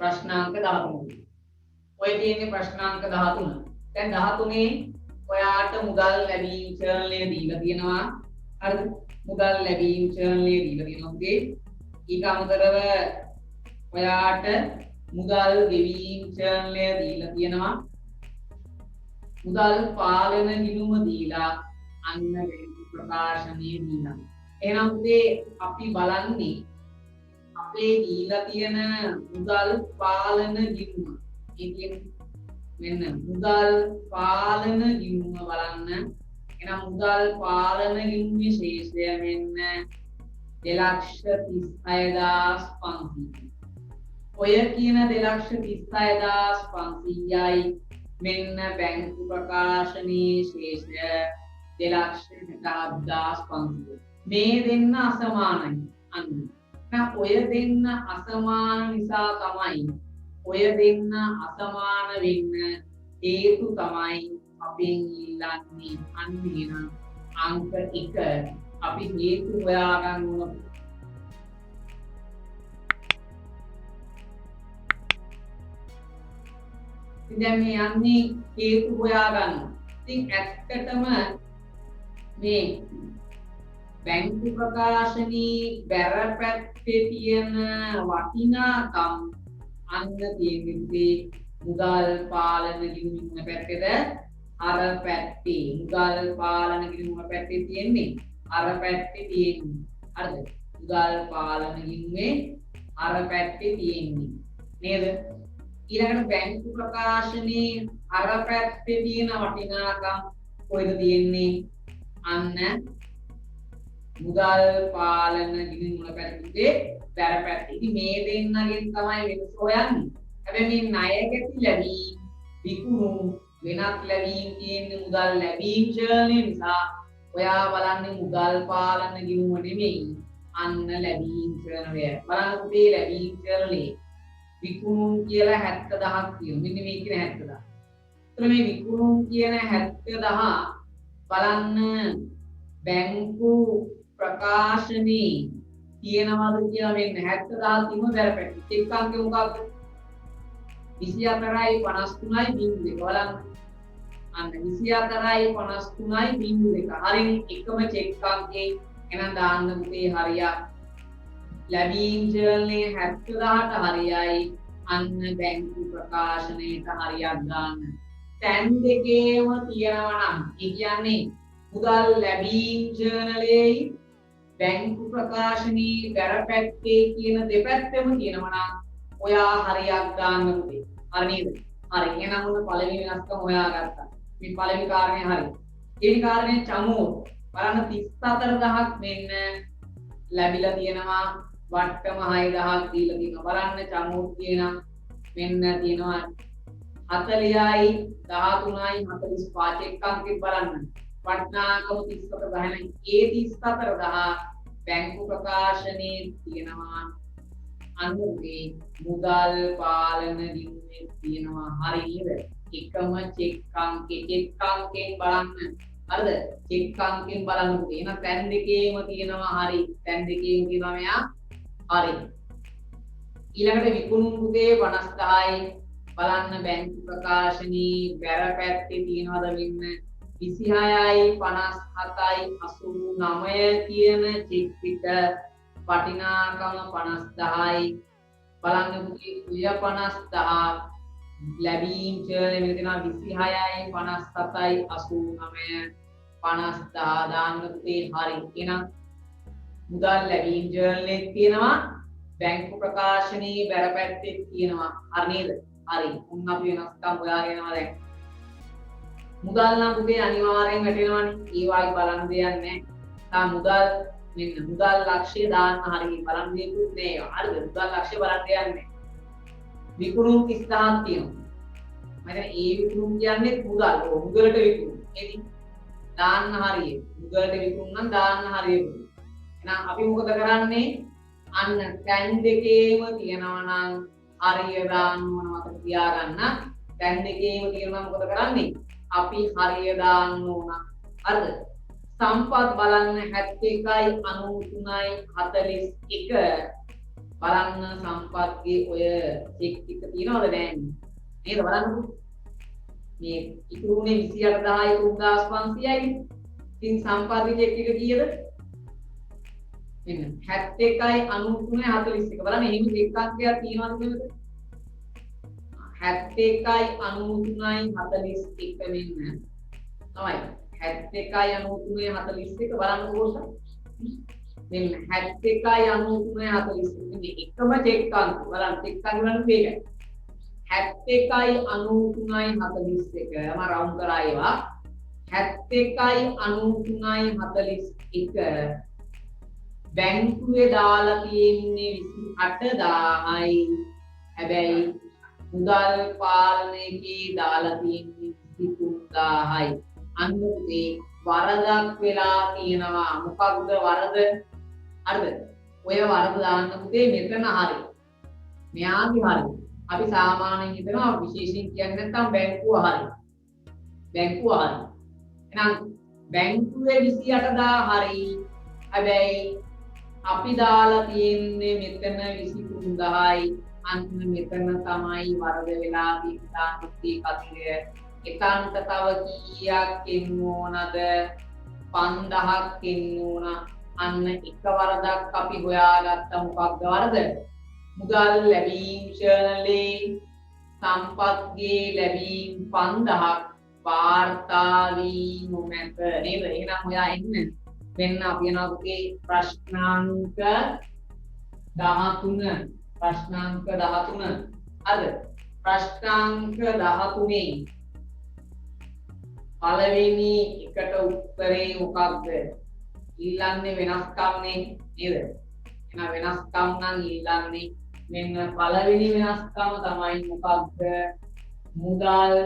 ප්‍රශ්නාංක 13. ඔය තියෙන්නේ ප්‍රශ්නාංක 13. දැන් 13 ඔයාට මුදල් ලැබීම් චලනය දීලා තියෙනවා. හරිද? මුදල් ලැබීම් චලනය දීලා තියෙනවා ඔගේ. ඊට අමතරව ඔයාට මුදල් ගෙවීම් චලනය දීලා තියෙනවා. මුදල් පාලන ගිණුම දීලා අන්න බැංකු ප්‍රකාශනය දීලා. එහෙනම් උදේ අපි බලන්නේ අපේ දීලා තියෙන මුදල් පාලන ගිණුම. ඒ කියන්නේ මෙන්න මුදල් පාලන ගිණුම බලන්න. එහෙනම් මුදල් පාලන ගිණුමේ ශේෂය මෙන්න 2,36,500. ඔය කියන 2,36,500යි මෙන්න බැංකු ප්‍රකාශනයේ ශේෂය 2,60,500. මේ දෙන්න අසමානයි. අන්න. එහෙනම් ඔය දෙන්න අසමාන නිසා තමයි ඔය දෙන්න අසමාන වෙන්න හේතු තමයි අපෙන් ඉල්ලන්නේ අන්න එහෙනම් අංක 1 අපි හේතු හොයාගන්න ඕන. දැන් මේ යන්නේ හේතු හොයාගන්න. ඉතින් ඇත්තටම මේ බැංකු ප්‍රකාශනයේ බැර පැත්තේ තියෙන වටිනාකම් අන්න තියෙන්නේ මුදල් පාලන ගිණුම පැත්තේද අර පැත්තේ මුදල් පාලන ගිණුම පැත්තේ තියෙන්නේ අර පැත්තේ තියෙන්නේ. හරිද? මුදල් පාලන ගිණුමේ අර පැත්තේ තියෙන්නේ. නේද? ඊළඟට බැංකු ප්‍රකාශනයේ අර පැත්තේ තියෙන වටිනාකම් කොහෙද තියෙන්නේ? අන්න මුදල් පාලන ගිණුම පැත්තේ බැර පැත්තේ. ඉතින් මේ දෙන්නගෙන් තමයි වෙනස හොයන්නේ. හැබැයි මේ ණය ගැති ලැබීම් විකුණු වෙනත් ලැබීම් තියෙන්නේ මුදල් ලැබීම් චලනය නිසා ඔයා බලන්නේ මුදල් පාලන ගිණුම නෙමෙයි අන්න ලැබීම් චලනය. බලන්න පුතේ ලැබීම් චලනයේ විකුණු කියලා 70000ක් තියෙනවා. මෙන්න මේ කියන 70000. එතන මේ විකුණු කියන 70000 බලන්න බැංකු ප්‍රකාශනයේ තියෙනවද කියලා මෙන්න 70000 තියෙනවා බැලපැටි. චෙක් අංකය මොකක්ද? 24.53 බිංදු 2 බලන්න. අන්න 24.53 බිංදු 2. හරිය එකම චෙක් අංකේ එහෙනම් දාන්න පුතේ හරියක්. ලැබීම් චලනයේ 70000ට හරියයි අන්න බැංකු ප්‍රකාශනයේට හරියක් දාන්න. තැන් දෙකේම තියෙනවා නම් ඒ කියන්නේ මුදල් ලැබීම් චලනයේ බැංකු ප්‍රකාශනයේ බැර පැත්තේ කියන දෙපැත්තෙම තියෙනවා නම් ඔයා හරියක් දාන්න පුතේ. හරි නේද? හරි. එහෙනම් ඔන්න පළවෙනි වෙනස්කම හොයාගත්තා. මේ පළවෙනි කාරණේ හරි. ඊළඟ කාරණේ චමෝත්. බලන්න 34000ක් මෙන්න ලැබිලා තියෙනවා. වට්ටම 6000ක් දීලා තියෙනවා. බලන්න චමෝත් කියන මෙන්න තියෙනවා 40යි 13යි 45 චෙක් අංකෙත් බලන්න. වටනාකම 34 ගහන ඒ 34000 බැංකු ප්‍රකාශනයේ තියෙනවා. අනුගේ මුදල් පාලන ගිණුමේ තියෙනවා. හරි නේද? එකම චෙක් අංකෙන් බලන්න. හරිද? චෙක් අංකෙන් බලන්න. එහෙනම් තැන් දෙකේම තියෙනවා. හරි. තැන් දෙකේම තියෙනවා මෙයා. හරි. ඊළඟට විකුණු මුදේ 50000යි බලන්න බැංකු ප්‍රකාශනයේ බැර පැත්තේ තියෙනවද මෙන්න 26යි 57යි 89 කියන චෙක් එක වටිනාකම 50000යි බලන්න පුතේ ඔය 50000 ලැබීම් චලනය මෙතන තියෙනවා 26යි 57යි 89 50000 දාන්න පුතේ හරි. එහෙනම් මුදල් ලැබීම් චලනයේ තියෙනවා බැංකු ප්‍රකාශනයේ බැර පැත්තේ තියෙනවා. හරි නේද? හරි. උන් අපි වෙනස්කම් හොයාගෙනවා දැන්. මුදල් නම් පුතේ අනිවාර්යෙන් වැටෙනවානේ. ඒ වගේ බලන්න දෙයක් නැහැ. තා මුදල් මෙන්න මුදල් ලක්ෂය දාන්න හරිය බලන්න දෙයක්වත් නෑ. හරිද? මුදල් ලක්ෂය බලන්න දෙයක් නෑ. විකුණු 30000ක් තියෙනවා. මම ඒ විකුණු කියන්නේ මුදල්. ඔව් මුදලට විකුණු. එදින් දාන්න හරිය. මුදලට විකුණු නම් දාන්න හරිය. එහෙනම් අපි මොකද කරන්නේ? අන්න තැන් දෙකේම තියෙනවා නම් හරිය දාන්න ඕන මතක තියාගන්න. තැන් දෙකේම තියෙනවා මොකද කරන්නේ? අපි හරිය දාන්න ඕන. හරිද? සම්පත් බලන්න 71යි 93යි 41 බලන්න සම්පත්ගේ ඔය චෙක් එක තියනවද නෑ නේද බලන්නකෝ මේ ඉතුරුනේ 28000යි 3500යි ඉතින් සම්පත්ගේ චෙක් එක කීයද මෙන්න 71යි 93යි 41 බලන්න එහෙම දෙක අංකයක් තියනවද කියලාද 71යි 93යි 41 මෙන්න තමයි 71යි 93යි 41 බලන්න කොහොමද මෙන්න 71යි 93යි 41 මේ එකම චෙක් අංක බලන්න චෙක් අංක ගන්න මේකයි 71යි 93යි 41 මම රවුන්ඩ් කරා ඒවා 71යි 93යි 41 බැංකුවේ දාලා තියෙන්නේ 28000යි හැබැයි මුදල් පාලනයේදී දාලා තියෙන්නේ 23000යි අන්න මේ වරදක් වෙලා තියෙනවා මොකක්ද වරද හරිද ඔය වරද දාන්න පුතේ මෙතන හරි මෙයාගේ හරි අපි සාමාන්‍යයෙන් හිතනවා විශේෂයෙන් කියන්නේ නැත්නම් බැංකුව හරි එහෙනම් බැංකුවේ 28000 හරි හැබැයි අපි දාලා තියෙන්නේ මෙතන 23000යි අන්න මෙතන තමයි වරද වෙලා තියෙන්නේ කතිරය එතනට තව කීයක් එන්න ඕනද 5000ක් එන්න ඕන අන්න එක වරදක් අපි හොයාගත්ත මොකක්ද වරද මුදල් ලැබීම් ශරණලේ සම්පත්ගේ ලැබීම් 5000ක් වාර්තා වී නොමැත නේද එහෙනම් ඔයා එන්න මෙන්න අපි යනවා පුතේ ප්‍රශ්නාංක 13 අද ප්‍රශ්නාංක 13 පළවෙනි එකට උත්තරේ මොකක්ද ඊළඟනේ වෙනස්කම්නේ නේද එහෙනම් වෙනස්කම් නම් ඊළඟනේ මෙන්න පළවෙනි වෙනස්කම තමයි මොකක්ද මුදල්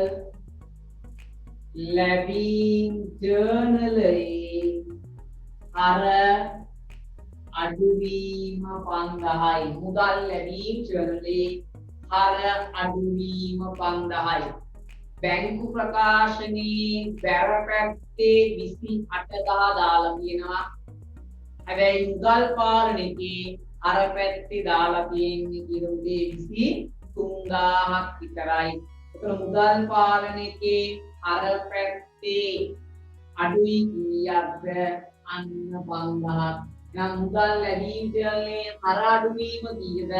ලැබීම් ජර්නලයේ අර අඩුවීම 5000යි මුදල් ලැබීම් ජර්නලයේ අර අඩුවීම 5000යි බැංකු ප්‍රකාශනයේ බැර පැත්තේ 28000 දාලා තියෙනවා හැබැයි මුදල් පාලනයේ අර පැත්තේ දාලා තියෙන්නේ කිරුදේ 23000ක් විතරයි එතන මුදල් පාලනයේ අර පැත්තේ අඩුයි කීයක්ද අන්න 5000ක් නම් මුදල් ලැබීම් ජර්නලයේ අර අඩුවීම කීයද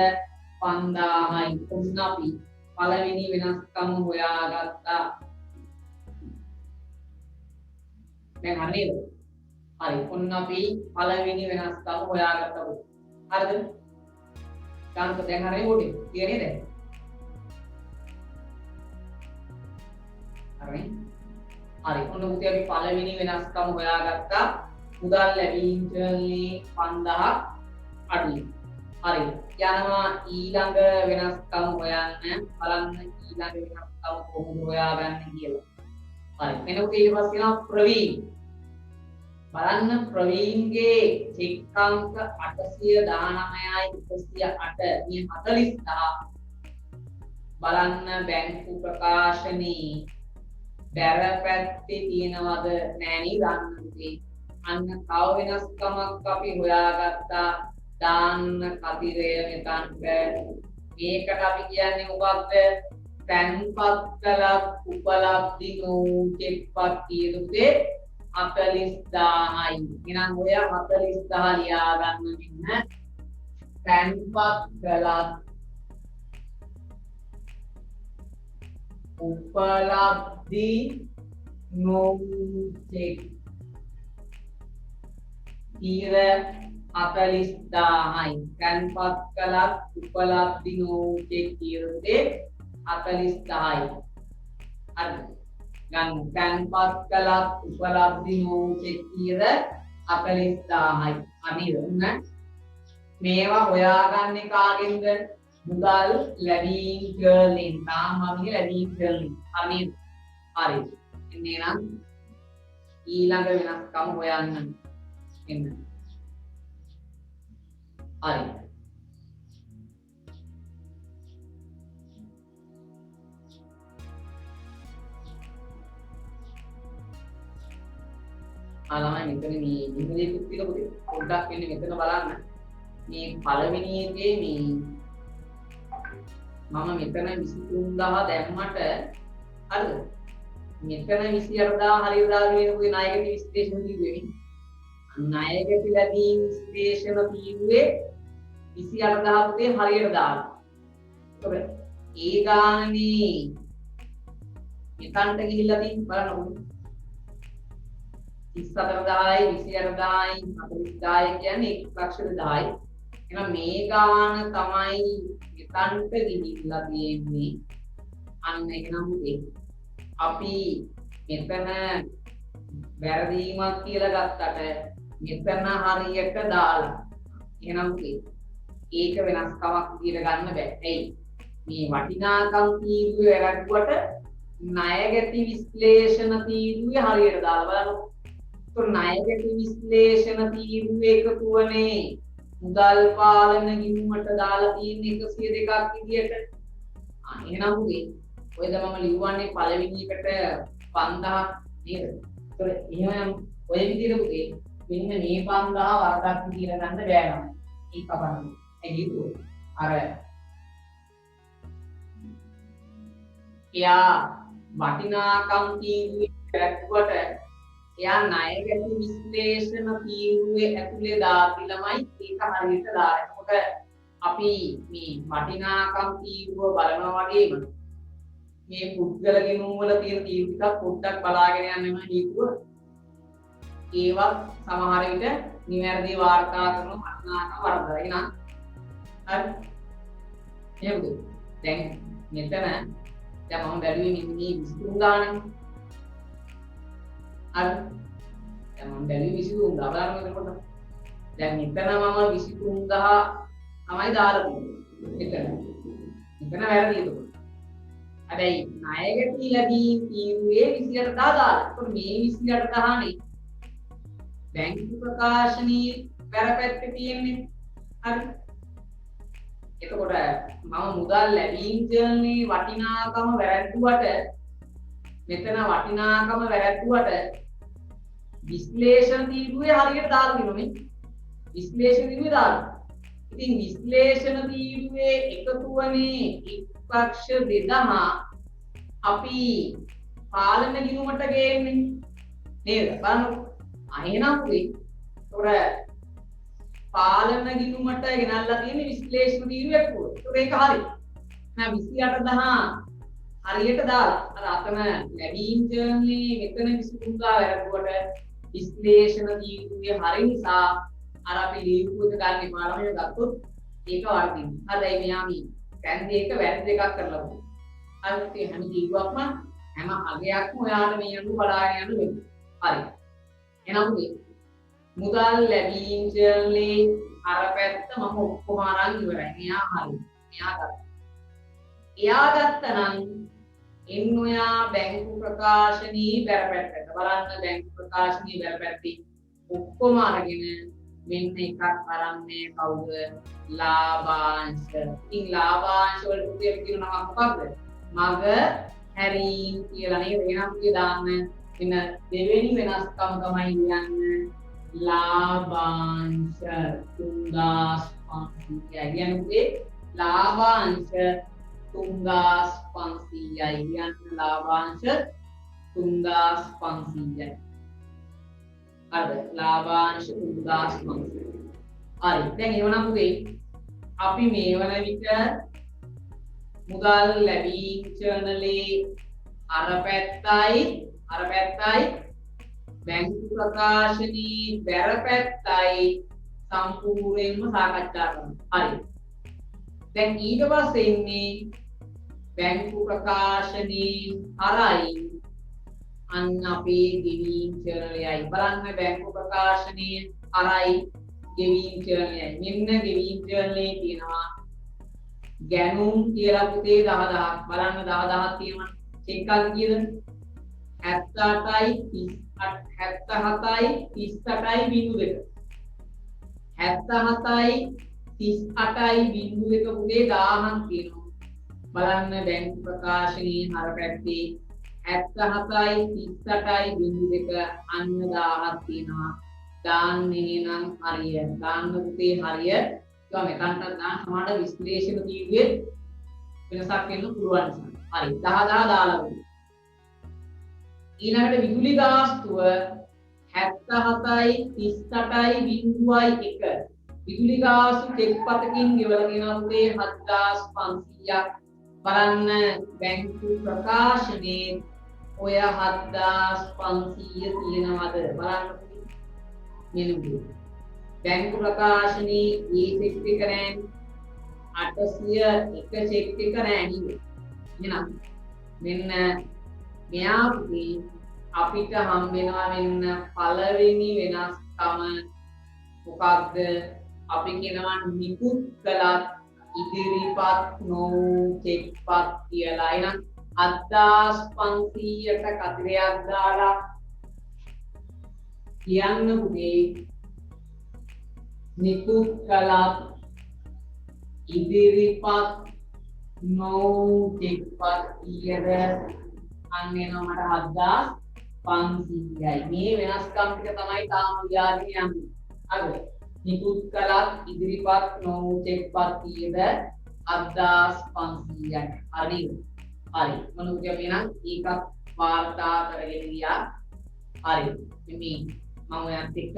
5000යි ඔන්න අපි පළවෙනි වෙනස්කම හොයාගත්තා දැන් හරියද හරි ඔන්න අපි පළවෙනි වෙනස්කම හොයාගත්තා හරිද ගන්නත් දැන් හරිය පොඩි කියන්නේ දැන් හරි ඔන්න පුතේ අපි පළවෙනි වෙනස්කම හොයාගත්තා මුදල් ලැබීම් ජර්නලයේ 5000ක් අඩුයි හරි යනවා ඊළඟ වෙනස්කම හොයන්න බලන්න ඊළඟ වෙනස්කම කොහොමද හොයාගන්නේ කියලා. හරි මෙන්න උදේ ඊට පස්සේ යනවා ප්‍රවීන්. බලන්න ප්‍රවීන්ගේ චෙක් අංක 819යි 108 මේ 40000 බලන්න බැංකු ප්‍රකාශනයේ බැර පැත්තේ තියෙනවද නෑ නේද අන්න තව වෙනස්කමක් අපි හොයාගත්තා දාන්න කතිරය මෙතනට මේකට අපි කියන්නේ මොකක්ද තැන්පත් කළත් උපලබ්ධි නෝ චෙක්පත් කියලුදේ 40000යි එහෙනම් ඔය 40000 ලියා ගන්න මෙන්න තැන්පත් කළත් උපලබ්ධි නෝ චෙක් තීර 40000යි තැන්පත් කළත් උපලබ්ධි නෝ චෙක් කියලුදේ 40000යි හරි ගන්න තැන්පත් කළත් උපලබ්ධි නෝ චෙක් තීර 40000යි අනිත් උන්න මේවා හොයාගන්නේ කාගෙන්ද මුදල් ලැබීම් ජර්නලෙන් සාමාන්‍ය ලැබීම් ජර්නලෙන් අනිත් හරි එන්නේ නම් ඊළඟ වෙනස්කම හොයන්න එන්න හරි ආලමයි මෙතන මේ ඉංග්‍රීසි පුතේ පොඩ්ඩක් එන්න මෙතන බලන්න මේ පළවෙනි එකේ මේ මම මෙතන 23000 දැම්මට හරිද? මෙතන 28000 හරියට දාගෙන ඉන්නකෝ ණයගැති විශ්ලේෂණ කිව්වේ නේ. ණයගැති ලැබීම් විශ්ලේෂණ කිව්වේ 28000 පුතේ හරියට දාලා. ඒකද? ඒ ගානනේ මෙතනට ගිහිල්ලා තියෙන බලන්නකො. 34000යි 28000යි 40000යි කියන්නේ 1,10,000යි. එහෙනම් මේ ගාන තමයි මෙතනට ගිහිල්ලා තියෙන්නේ. අන්න ඒක නම් පුතේ අපි මෙතන වැරදීමක් කියලා ගත්තට මෙතන හරියට දාලා එහෙනම් ඒක වෙනස්කමක් විදියට ගන්න බෑ. එයි මේ වටිනාකම් තීරුවේ වැරද්දුවට ණයගැති විශ්ලේෂණ තීරුවේ හරියට දාලා බලන්න. તો ණයගැති විශ්ලේෂණ තීරුවේ එකතුවනේ මුදල් පාලන ගිණුමට දාලා තියෙන 102ක් විදියට. එහෙනම් ඔයද මම ලියවන්නේ පළවෙනි එකට 5000 නේද? ඒතර එහෙනම් ඔය විදිහට පුතේ මෙන්න මේ 5000 වරදක් විදිහට ගන්න බෑ නම. ඒක අපන්න. ඒ කිව්වෝ අර එයා වටිනාකම් තීරුවේ වැරද්දුවට එයා ණයගැති විශ්ලේෂණ තීරුවේ ඇතුලේ දාපි ළමයි ඒක හරියට දාලා. එතකොට අපි මේ වටිනාකම් තීරුව බලනවා වගේම මේ පුද්ගල ගෙනුම් වල තියෙන තීරු ටිකක් පොඩ්ඩක් බලාගෙන යන්න මම හිතුවා. ඒවත් සමහර විට නිවැරදි වාර්තා කරන වටිනාකම් වර්ධනය. එහෙනම් හරි. එහෙමද? දැන් මෙතන දැන් මම බැලුවේ මේ 23 ගානනේ. හරි. දැන් මම බැලුවේ 23 බලන්න එතකොට. දැන් මෙතන මම 23000 තමයි දාලා තියෙන්නේ. මෙතන වැරදි ඒක. හැබැයි ණයගැති ලැබීම් තීරුවේ 28000 දාලා. ඒත් මේ 28000 නේ බැංකු ප්‍රකාශනයේ වැරපැත්තේ තියෙන්නේ. හරි. එතකොට මම මුදල් ලැබීම් ජර්නලේ වටිනාකම වැරද්දුවට මෙතන වටිනාකම වැරද්දුවට විශ්ලේෂණ තීරුවේ හරියට දාලා දිනුනේ. විශ්ලේෂණ තීරුවේ දාලා. ඉතින් විශ්ලේෂණ තීරුවේ එකතුවනේ එක්පක්ෂ 2000 අපි පාලන ගිණුමට ගේන්නේ නේද? බලන්න. එහෙනම් උතර පාලන ගිණුමට ගෙනල්ලා තියෙන විශ්ලේෂණ තීරුවේ පුර. ඒක හරි. නෑ 28000 හරියට දාලා අර අතන ලැබීම් ජර්නලේ මෙතන 23000 වැරද්දුවට විශ්ලේෂණ තීරුවේ හරි නිසා අර අපි ලියපු එක ගන්න පාඩමේ ගත්තොත් ඒක වර්ධිනවා. හරියි මෙයා මේ කැන්දේ එක වැරදි එකක් කරලා තියෙනවා. හරි ඒ හැම තීරුවක්ම හැම අගයක්ම ඔයාලා මේ අනුව බලාගෙන යන්න වෙනවා. හරි. එහෙනම් මුදල් ලැබීම් ජර්නලේ අර පැත්ත මම ඔක්කොම අරන් ඉවරයි. මෙයා හරි. එයා ගත්තනම් එන්න ඔයා බැංකු ප්‍රකාශනයේ බැරපැත්තට බලන්න. බැංකු ප්‍රකාශනයේ බැරපැත්තේ ඔක්කොම අරගෙන මෙන්න එකක් අරන්නේ කවුද? ලාභාංශ. ඉතින් ලාභාංශ වලට පුතේ කියන නම මොකක්ද? මග හැරීම් කියලා නේද? එහෙනම් පුතේ දාන්න මෙන්න දෙවෙනි වෙනස්කම තමයි කියන්නේ ලාභාංශ 3500 කියන්නේ පුතේ ලාභාංශ 3500යි කියන්නේ ලාභාංශ 3500යි. හරිද? ලාභාංශ 3500. හරි. දැන් එවනම් පුතේ අපි මේ වන විට මුදල් ලැබීම් ජර්නලේ අර පැත්තයි බැංකු ප්‍රකාශනයේ බැර පැත්තයි සම්පූර්ණයෙන්ම සාකච්ඡා කරනවා. හරි. දැන් ඊට පස්සේ ඉන්නේ බැංකු ප්‍රකාශනයේ හරයි අන්න අපේ ගෙවීම් ජර්නලයයි. බලන්න බැංකු ප්‍රකාශනයේ හරයි ගෙවීම් ජර්නලයයි. මෙන්න ගෙවීම් ජර්නලයේ තියෙනවා ගැනුම් කියලා පුතේ 10000ක්. බලන්න 10000ක් තියෙනවා. චෙක් එකක් කීයද? 78යි 77යි 38යි බිංදු 2. 77යි 38යි බිංදු 2 පුතේ 1000ක් තියෙනවා. බලන්න බැංකු ප්‍රකාශනයේ හර පැත්තේ 77යි 38යි බිංදු 2 අන්න 1000ක් තියෙනවා. දාන්නේ නම් හරිය. දාන්න පුතේ හරිය ඒවා මෙතනට දාන්න සමාන විශ්ලේෂණ තීව්‍රයේ වෙනසක් වෙන්න පුළුවන් නිසා. හරි 10 දාලා උනේ. ඊළඟට විදුලි ගාස්තුව 77යි 38යි 0.1 විදුලි ගාස්තු චෙක්පතකින් ගෙවලා තියෙනවා පුතේ 7500ක්. බලන්න බැංකු ප්‍රකාශනයේ ඔය 7500 තියෙනවද බලන්න මෙන්න බැංකු ප්‍රකාශනයේ ඒ චෙක් එක නෑ 801 චෙක් එක නෑ නේද එහෙනම් මෙන්න මෙයා පුතේ අපිට හම් වෙනවා මෙන්න පළවෙනි වෙනස්කම මොකක්ද අපි කියනවා නිකුත් කළත් ඉදිරිපත් නොවූ චෙක්පත් කියලා. එහෙනම් 7500ට කතරයක් දාලා කියන්න පුතේ නිකුත් කළත් ඉදිරිපත් නොවූ චෙක්පත් කීයද? අන්න එනවා මට 7500යි. මේ වෙනස්කම් ටික තමයි තාම ලියාගෙන යන්නේ. හරිද? නිකුත් කළත් ඉදිරිපත් නොවූ චෙක්පත් කීයද? 7500යි. හරිද? හරි. මොනවද කියනනම් ඒකත් වාර්තා කරගෙන ගියා. හරි. මේ මම ඔයත් එක්ක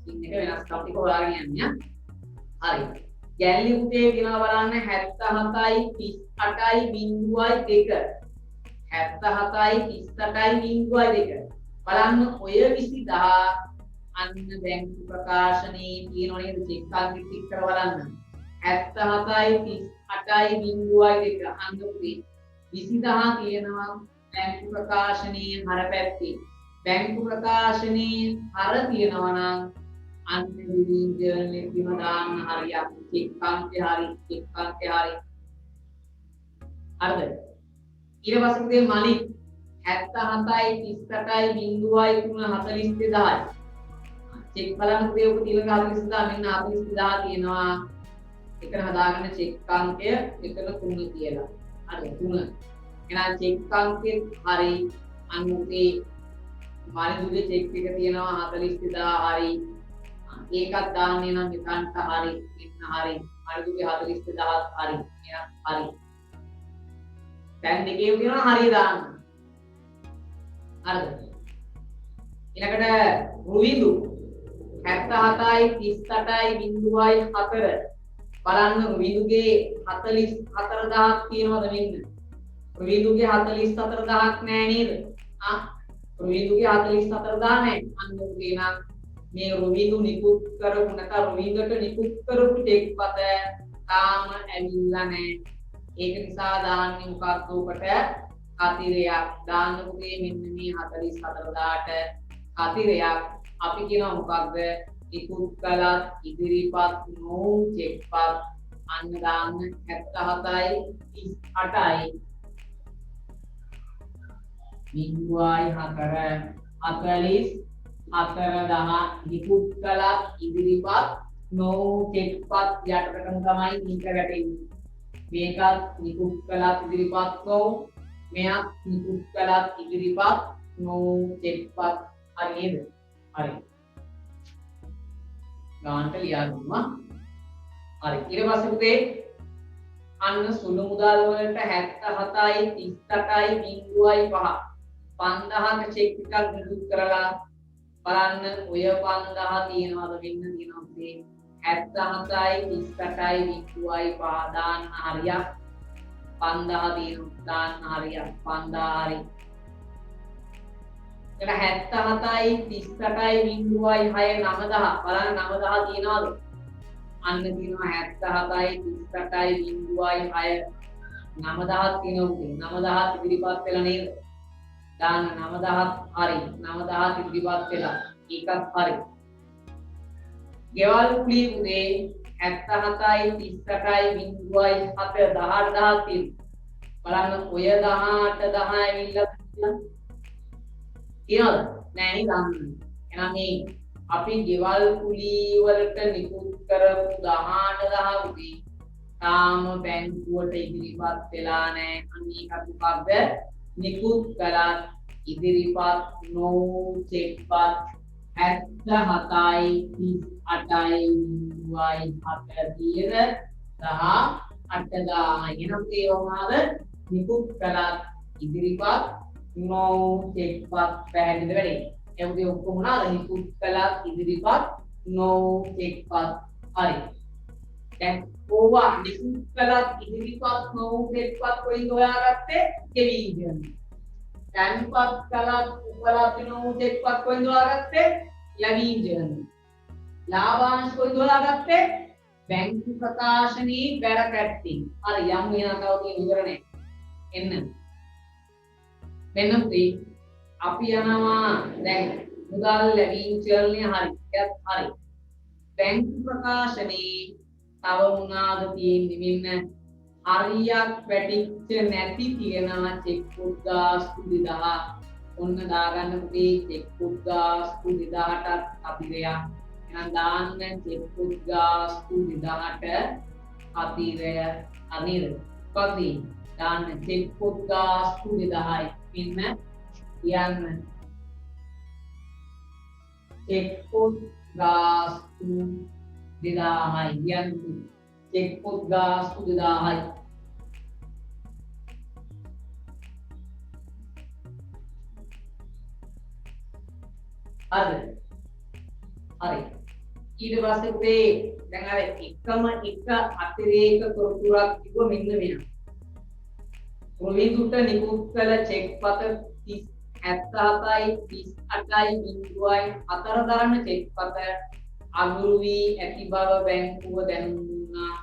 ඉතින් එක වෙනස්කම් ටික හොයාගෙන යන්නේ. හරි. ගැල්ලි පුතේ කියනවා බලන්න 77යි 38යි 0.2 77යි 38යි 0.2 බලන්න ඔය 20000 අන්න බැංකු ප්‍රකාශනයේ තියෙනව නේද චෙක් අංක ටික කර බලන්න 77යි 38යි 0.2 අංක පුතේ 20000 තියෙනවා බැංකු ප්‍රකාශනයේ හර පැත්තේ බැංකු ප්‍රකාශනයේ හර තියෙනවා නම් අන්න විවිධ ලෙක්කම දාන්න හරියක් චෙක් අංකේ හරි චෙක් අංකේ හරි හරිද ඊට පස්සේ පුතේ මලික් 77යි 38යි 0.3 42000යි චෙක් බලන්න පුතේ ඔක තියෙන 42000 මෙන්න 42000 තියෙනවා එකට හදාගන්න චෙක් අංකය එතන 3 කියලා හරි 3 එහෙනම් චෙක් අංකේ හරි අනුතේ මාළිදුගේ චෙක් එක තියෙනවා 42000 හරි ඒකත් දාන්නේ නම් මෙතනට හරි මෙන්න හරි මාළිදුගේ 42000ත් හරි එහෙනම් හරි දැන් දෙකේ තියෙනවා හරිය දාන්න හරිද ඊළඟට රුවිදු 77යි 38යි 0.4 බලන්න රුවිදුගේ 44000ක් තියෙනවද මෙන්න රුවිදුගේ 44000ක් නෑ නේද රුවිදුගේ 44000 නෑ අන්න උගේ නම් මේ රුවිදු නිකුත් කරපු නැත්නම් රුවිදට නිකුත් කරපු චෙක්පත තාම ඇවිල්ලා නෑ ඒක නිසා දාන්නේ මොකක්ද උකට කතිරයක් දාන්න පුතේ මෙන්න මේ 44000ට කතිරයක් අපි කියනවා මොකක්ද නිකුත් කළත් ඉදිරිපත් නොවූ චෙක්පත් අන්න දාන්න 77යි 38යි 0.4 නිකුත් කළත් ඉදිරිපත් නොවූ චෙක්පත් යටටම තමයි නික වැටෙන්නේ මේකත් නිකුත් කළත් ඉදිරිපත් නොවූ මෙයක් නිකුත් කළත් ඉදිරිපත් නොවූ චෙක්පත් හරි නේද හරි ගානට ලියා දුන්නා හරි ඊට පස්සේ පුතේ අන්න සුළු මුදල් වලට 77යි 38යි 0.5 5000ක චෙක් එකක් නිකුත් කරලා බලන්න ඔය 5000 තියෙනවද මෙන්න තියෙනවා පුතේ 77යි 38යි 0.5 දාන්න හරියක් 5000 තියෙනවා දාන්න හරියක් 5000 හරි එතන 77යි 38යි 0.6 9000 බලන්න 9000 තියෙනවද අන්න තියෙනවා 77යි 38යි 0.6 9000ක් තියෙනවා පුතේ 9000ක් ඉදිරිපත් වෙලා නේද දාන්න 9000ක් හරි 9000ක් ඉදිරිපත් වෙලා ඒකත් හරි ගෙවල් කුලී පුතේ 77යි 38යි 0.7 18000ක් තියෙනවා බලන්න ඔය 18 10 ඇවිල්ලා කියනවද නෑ නේද එහෙනම් මේ අපි ගෙවල් කුලී වලට නිකුත් කරපු 18000 උදී තාම බැංකුවට ඉදිරිපත් වෙලා නෑ අනිකත් මොකක්ද නිකුත් කළත් ඉදිරිපත් නොවූ චෙක්පත් 77යි 38යි 4 18,000 එනම් තේරුණාද නිකුත් කළත් ඉදිරිපත් නොචෙක්පත් පැහැදිලිද වැඩේ එවුදේ ඔක්කොම මොනවාද නිකුත් කළත් ඉදිරිපත් නොචෙක්පත් හරි දැන් ඕවා නිකුත් කළත් ඉදිරිපත් නොචෙක්පත් කොයින්ද හොයාගත්තේ ගෙවිගෙන තැන්පත් කළත් උපලත් නොචෙක්පත් කොයින්ද හොයාගත්තේ ලැබීගෙන ලාභාංශ කොයින්ද හොයාගත්තේ බැංකු ප්‍රකාශනයේ බැරකැට්ටි හරි යම් වෙනකව තියෙන විවරණය එන්න මෙන්න පුතේ අපි යනවා දැන් මුදල් ලැබීම් චලනය හරි ඒත් හරි බැංකු ප්‍රකාශනයේ තව මොනවාද තියෙන්නේ මෙන්න හරියක් වැටිච්ච නැති තියෙනවා චෙක් පොත් ගාස්තු 2000 ඔන්න දාගන්න පුතේ චෙක් පොත් ගාස්තු 2000ට අතිරයක් එහෙනම් දාන්න චෙක් පොත් ගාස්තු 2000ට අතිරය අනිර කොහොමද දාන්න චෙක් පොත් ගාස්තු 2000යි මෙන්න කියන්න චෙක් පොත් ගාස්තු 2000යි කියන්නේ චෙක් පොත් ගාස්තු 2000යි හරි ඊට පස්සේ පුතේ දැන් අර එකම එක අතිරේක තොරතුරක් කිව්ව මෙන්න මෙන්න ප්‍රවිදුට නිකුත් කළ චෙක් පත 77යි 38යි බිංදුවයි අතර දරන චෙක් පත අගුරු වී ඇති බව බැංකුව දැනුම්නා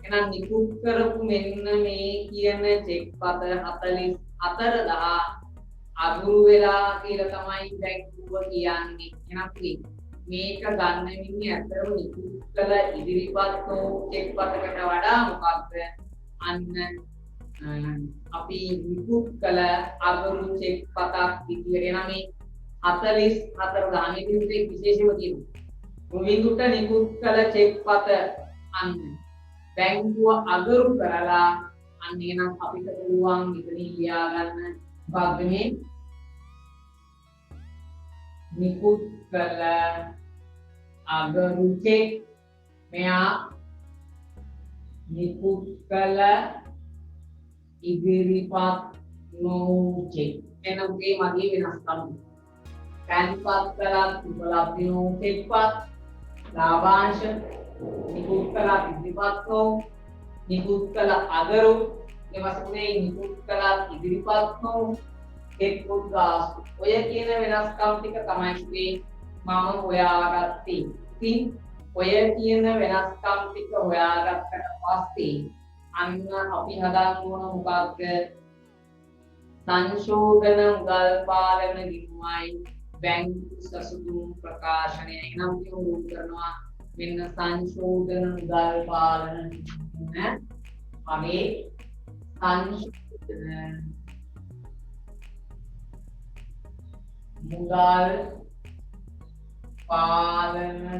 එහෙනම් නිකුත් කරපු මෙන්න මේ කියන චෙක් පත 44000 අගුරු වෙලා කියලා තමයි බැංකුව කියන්නේ එහෙනම් මේක ගන්න මිනිහ අතරම නිකුත් කළ ඉදිරිපත් වූ චෙක් පතකට වඩා මොකක්ද අන්න අපි නිකුත් කළ අගුරු චෙක් පතක් විදියට එනම් මේ 44000 මේ විදිහේ විශේෂම කියනවා ප්‍රවිදුට නිකුත් කළ චෙක් පත අන්න බැංකුව අගරු කරලා අන්න එනම් අපිට පුළුවන් මෙතන ලියා ගන්න මොකක්ද මේ නිකුත් කළ අගරු චෙක් මෙයා නිකුත් කළ ඉදිරිපත් නොවූ චෙක් එනම් මේ මගේ වෙනස්කම් තැන්පත් කළත් උපලබ්ධ නොවූ චෙක්පත් ලාභාංශ නිකුත් කළත් ඉදිරිපත් නොවූ නිකුත් කළ අගරු එවස්තුනේ නිකුත් කළත් ඉදිරිපත් නොවූ චෙක් පොත් ගාස්තු ඔය කියන වෙනස්කම් ටික තමයි මම හොයාගත්තේ. ඉතින් ඔය කියන වෙනස්කම් ටික හොයාගත්තට පස්සේ අන්න අපි හදන්න ඕන මොකක්ද? සංශෝධන මුදල් පාලන ගිණුමයි බැංකු සසුදුම් ප්‍රකාශනය. එනම් කියමු කරනවා මෙන්න සංශෝධන මුදල් පාලන ගිණුම අපි සංශෝධන මුදල් පාලන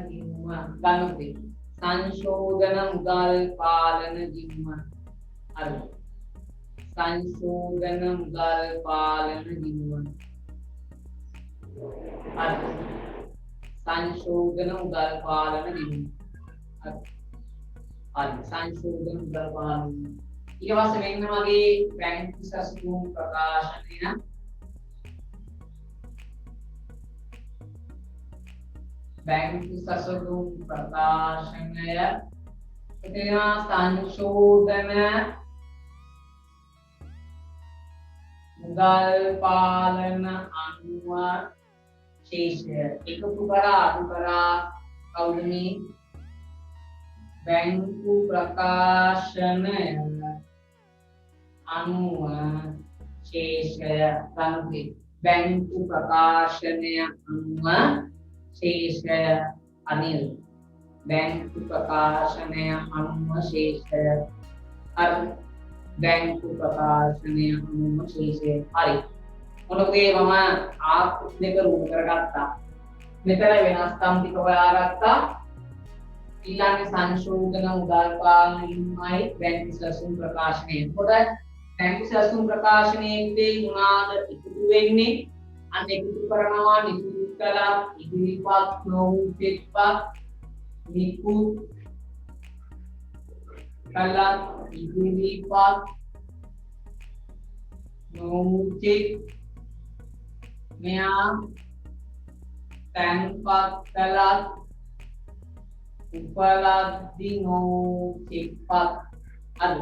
ගිණුම ගන්නකේ සංශෝධන මුදල් පාලන ගිණුම හරි සංශෝධන මුදල් පාලන ගිණුම හරි සංශෝධන මුදල් පාලන ගිණුම හරි සංශෝධන මුදල් පාලන ඊට පස්සේ මෙන්න මගේ බැංකු සසුදුම් ප්‍රකාශනය බැංකු සසුදුම් ප්‍රකාශනය එතන සංශෝධන මුදල් පාලන අනුව ශේෂය එකතු කරා අඩු කරා කවුද මේ බැංකු ප්‍රකාශනය අනුව ශේෂය ගනුදේ බැංකු ප්‍රකාශනය අනුව ශේෂය අනිල් බැංකු ප්‍රකාශනය අනුව ශේෂය හරි බැංකු ප්‍රකාශනය අනුව ශේෂය හරි මොනකේ මම ආකෘති දෙක රූප කරගත්තා මෙතන වෙනස්කම් ටික හොයාගත්තා ඊළඟ සංශෝධන මුදල් පාලන ගිණුමයි බැංකු සසුන් ප්‍රකාශනය කොට බැංකු සසුන් ප්‍රකාශනයේදී මොනවාද එකතු වෙන්නේ අන්න එකතු කරනවා නිකුත් කළත් ඉදිරිපත් නොවූ චෙක්පත් නිකුත් කළත් ඉදිරිපත් නොවූ චෙක් මෙයා තැන්පත් කළත් උපලබ්ධි නොවූ චෙක්පත් අද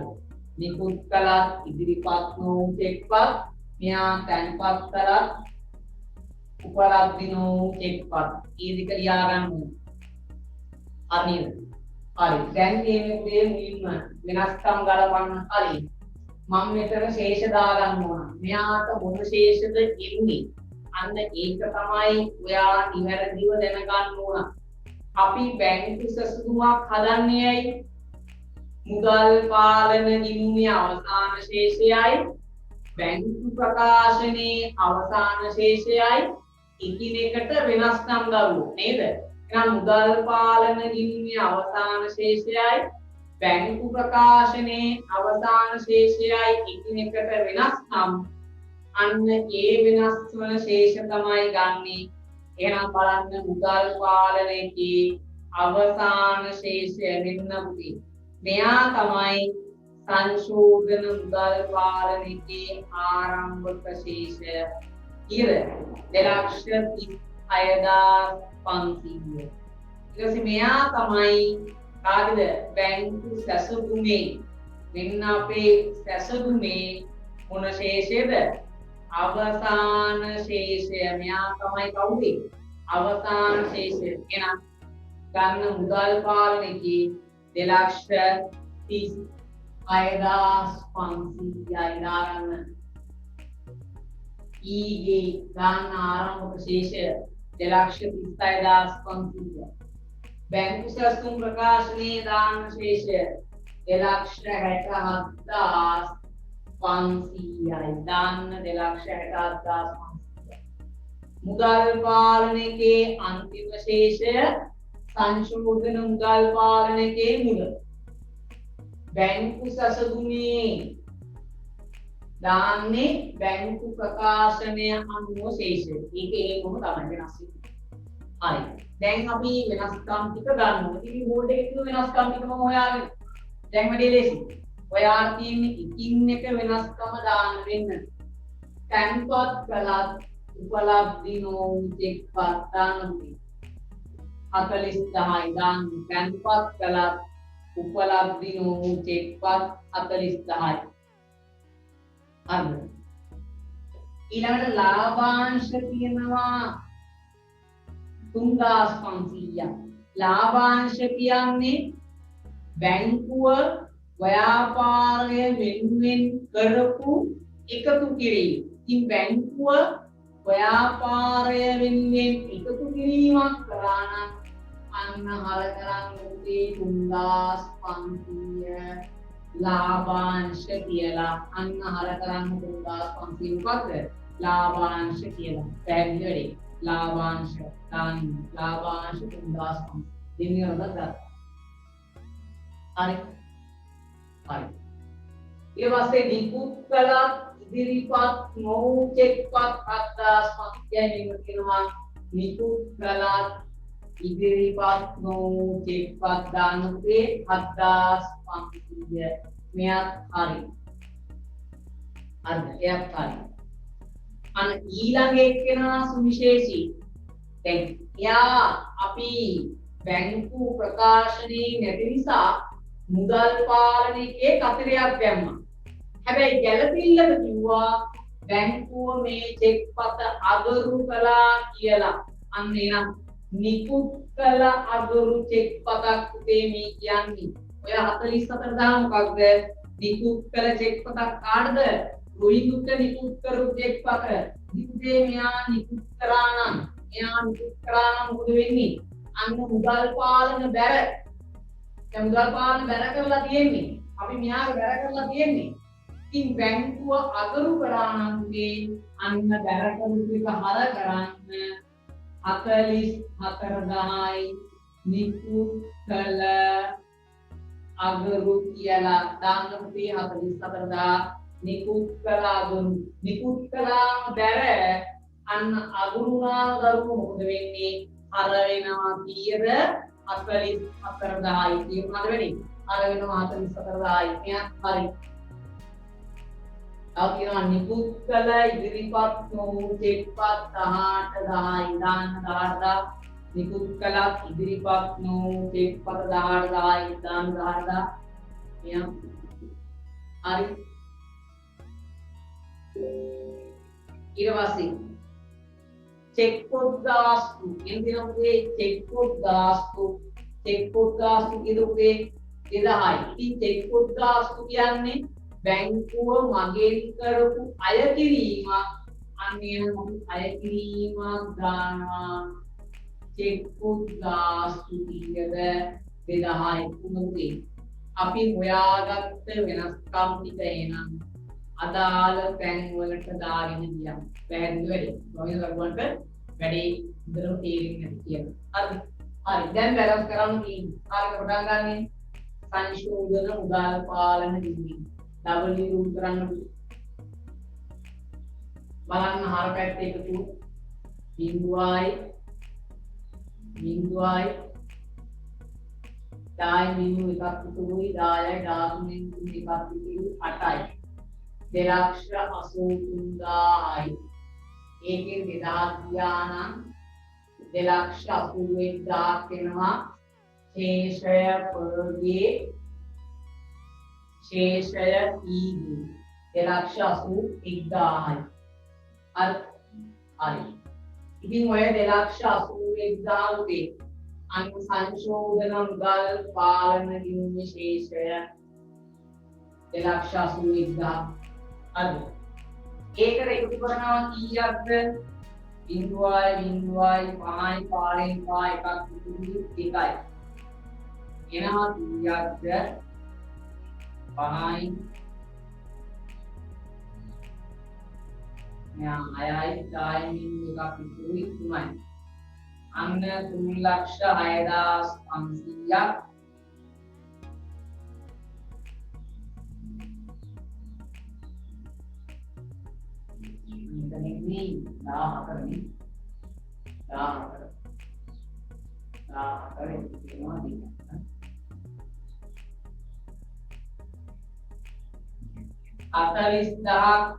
නිකුත් කළත් ඉදිරිපත් නොවූ චෙක්පත් මෙයා තැන්පත් කළත් උපලබ්ධි නොවූ චෙක්පත් ඒ දෙක ලියා ගන්න ඕනේ. හරි. දැන් මේ මුලින්ම වෙනස්කම් ගලපන්න කලින් මම මෙතන ශේෂ දා ගන්න ඕන. මෙයාට මොන ශේෂද එන්නේ? අන්න ඒක තමයි ඔයා නිවැරදිව දැනගන්න ඕන. අපි බැංකු සැසඳුමක් හදන්නේ ඇයි? මුදල් පාලන ගිණුමේ අවසාන ශේෂයයි බැංකු ප්‍රකාශනයේ අවසාන ශේෂයයි එකිනෙකට වෙනස්කම් ගන්නවා නේද? එහෙනම් මුදල් පාලන ගිණුමේ අවසාන ශේෂයයි බැංකු ප්‍රකාශනයේ අවසාන ශේෂයයි එකිනෙකට වෙනස්කම් අන්න ඒ වෙනස් වන ශේෂ තමයි ගන්නෙ. එහෙනම් බලන්න මුදල් පාලනයේ අවසාන ශේෂය මෙන්න පුතේ. මෙයා තමයි සංශෝධන මුදල් පාලනයේ ආරම්භක ශේෂය. ඊට 2,36,500. ඊට මෙයා තමයි කාගේද බැංකු සැසඳුමේ මෙන්න අපේ සැසඳුමේ මොන ශේෂයද? අවසාන ශේෂය. මෙයා තමයි කවුද? අවසාන ශේෂය. එහෙනම් ගන්න මුදල් පාලනයේ 2,36,500 දාගන්න. ඊගේ ගන්න ආරම්භක ශේෂය 2,36,500. බැංකු සැසඳුම් ප්‍රකාශනයේ දාන ශේෂය 2,67,500 දාන්න 2,67,500. මුදල් පාලනයේ අන්තිම ශේෂය සංශෝධන මුදල් පාලනයේ මුල. බැංකු සැසඳුමේ දාන්නේ බැංකු ප්‍රකාශනය අනුව ශේෂය. ඒකේ කොහොම තමයි වෙනස් වෙන්නේ. හරි. දැන් අපි වෙනස්කම් ටික ගන්නවා. ඉතින් බෝඩ් එකේ තියෙන වෙනස්කම් ටික මම හොයාගෙන දැන් වැඩි ලේසි. ඔයාලා තියෙන්නේ එකින් එක වෙනස්කම දාන්න වෙන්න. තැන්පත් කළත් උපලබ්ධි නොවූ චෙක්පත් දාන්න ඕනේ. 40,000 දාන්න. තැන්පත් කළත් උපලබ්ධි නොවූ චෙක්පත් 40,000. හරිද? ඊළඟට ලාභාංශ තියෙනවා 3,500. ලාභාංශ කියන්නේ බැංකුව ව්‍යාපාරය වෙනුවෙන් කරපු එකතු කිරීම. ඉතින් බැංකුව ව්‍යාපාරය වෙනුවෙන් එකතු කිරීමක් කරා නම් අන්න හර කරන්නේ 3,500 ලාභාංශ කියලා. අන්න හර කරන්නේ 3,500 මොකක්ද? ලාභාංශ කියලා. පැහැදිලි වෙයි. लाभांश दान लाभांश 3,500 දෙන්නේ වලට හරි හරි ඊට පස්සේ නිකුත් කළත් ඉදිරිපත් නොවූ චෙක්පත් 7,500 මෙන්න කියනවා. නිකුත් කළත් ඉදිරිපත් නොවූ චෙක්පත් දානුනේ 7,500. මෙයත් හරි හරි එයත් හරි. අන්න ඊළඟ එක්කෙනා සුවිශේෂී. දැන් එයා අපි බැංකු ප්‍රකාශනයේ නැති නිසා මුදල් පාලනයේ කතරයක් දැම්මා. හැබැයි ගැළපිල්ලක කිව්වා බැංකුව මේ චෙක්පත අගරු කළා කියලා. අන්න එනම් නිකුත් කළ අගරු චෙක්පතක් උදේ මේ කියන්නේ. ඔය 44,000 මොකක්ද? නිකුත් කළ චෙක්පතක් කාටද? रोहित निकुत करू चेकपत दिवසේ මෙයා නිකුත් කරා නම් මොකද වෙන්නේ? අන්න මුදල් පාලන බැර. දැන් මුදල් පාලන බැර කරලා තියෙන්නේ. අපි මෙයාට බැර කරලා තියෙන්නේ. ඉතින් බැංකුව අගරු කරා නම් අන්න බැර කරු එක හර කරන්න 44,000යි නිකුත් කළ අගරු කියලා දාන්න පුතේ 44,000 නිකුත් කළා අගරු. නිකුත් කළාම බැර අන්න අගුණාන දරුව මොකද වෙන්නේ? අර වෙනවා කීයද? 44,000යි කියනවාද වෙන්නේ? අර වෙනවා 44,000යි. මෙයා හරි. තව කියනවා නිකුත් කළ ඉදිරිපත් වූ චෙක්පත් 18,000 ඉඳන් 18,000 නිකුත් කළත් ඉදිරිපත් වූ චෙක්පත් 18,000 ඉඳන් 18,000 මෙයා හරි. ඊට පස්සේ चेक पोस्ट गास्तु ಎಂದಿನಂತೆ ಚೆಕ್ ಪೋಸ್ಟ್ ಗಾಸ್ತು ಇದುಗೆ 2000යි. ඉතින් ಚೆಕ್ පොත් ගාස්තු කියන්නේ බැංකුව මගෙන් කරපු අය කිරීම අන්නේන අය කිරීමක් දානවා. ಚೆක් පොත් ගාස්තු කීයද 2000යි උනුගේ. අපි හොයාගත්ත වෙනස්කම් ටික එනම් අදාළ තැන් වලට දාගෙන ගියා. පැහැදිලි වෙයි. කොහොමද කරුවන්ට වැඩි ඉදරම තේරෙන්නේ නැති කියලා. හරි. හරි. දැන් බැලන්ස් කරන්න තියෙන්නේ. කාලෙක පටන් ගන්නෙ සංශෝධන උදාල පාලන දිවි. W රූල් කරන්න බලන්න හර පැත්තේ එකතු බිඳුවයි ඩායි බිඳුව එකක් තුනයි 10යි 13න් එකක් තුනයි 8යි 2,83,000යි ඒකෙන් 2000 ගියා නම් 2,81,000 වෙනවා ශේෂය පොළොවේ ශේෂය ඊගේ 2,81,000යි හරි ඉතින් ඔය 2,81,000 උදේ අන් සංශෝධන මුදල් පාලන දිනුනේ ශේෂය 2,81,000 හරි ඒකට එකතු කරනවා කීයක්ද බිඳුවයි පහයි පාරෙන් පහ එකක් තුනයි එකයි එනවා කීයක්ද පහයි මෙයා 6යි 10යි එකක් තුනයි තුනයි අන්න 3,06,500ක් ini 14 nih 14 40,000ක්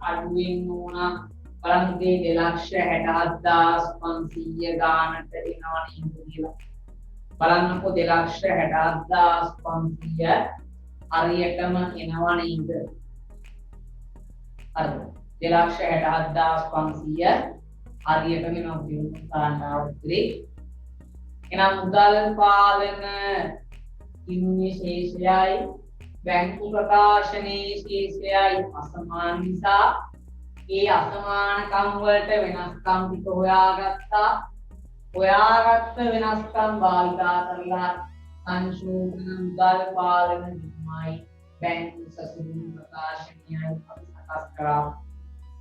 අඩුවෙන් වුණා බලන්න 2,67,500 ගානට එනවා නේද කියලා බලන්නකෝ 2,67,500 හරියටම එනවා නේද හරිද 2,67,500 හරියටම එනවා කියනවා උත්තරේ එහෙනම් මුදල් පාලන ඉන්නේ ශේෂයයි බැංකු ප්‍රකාශනයේ ශේෂයයි අසමාන නිසා ඒ අසමානකම් වලට වෙනස්කම් ටික හොයාගත්තා හොයාගත්ත වෙනස්කම් භාවිතා කරලා සංශෝධන මුදල් පාලන නියමයි බැංකු සසුන් ප්‍රකාශනයයි අපි සකස් කරා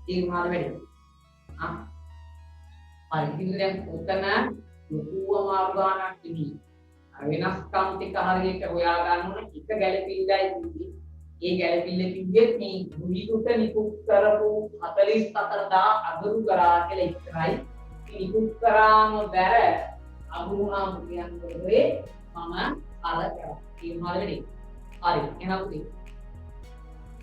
තීරණාල වැඩි හරි ඉතින් දැන් උතන ලොකුම අර්ගානක් ඉන්නේ වෙනස්කම් ටික හරියට හොයා ගන්න ඕන එක ගැළපිල්ලයි තිබ්බේ. ඒ ගැළපිල්ල තිබ්බෙත් මේ මුලිකුට නිකුත් කරපු 44,000 අගරු කරා කියලා ඉතරයි. නිකුත් කරාම බැර අගුණාම කියන්නේ මම අර කරා. තීරණාල වෙන්නේ. හරි එහෙනම්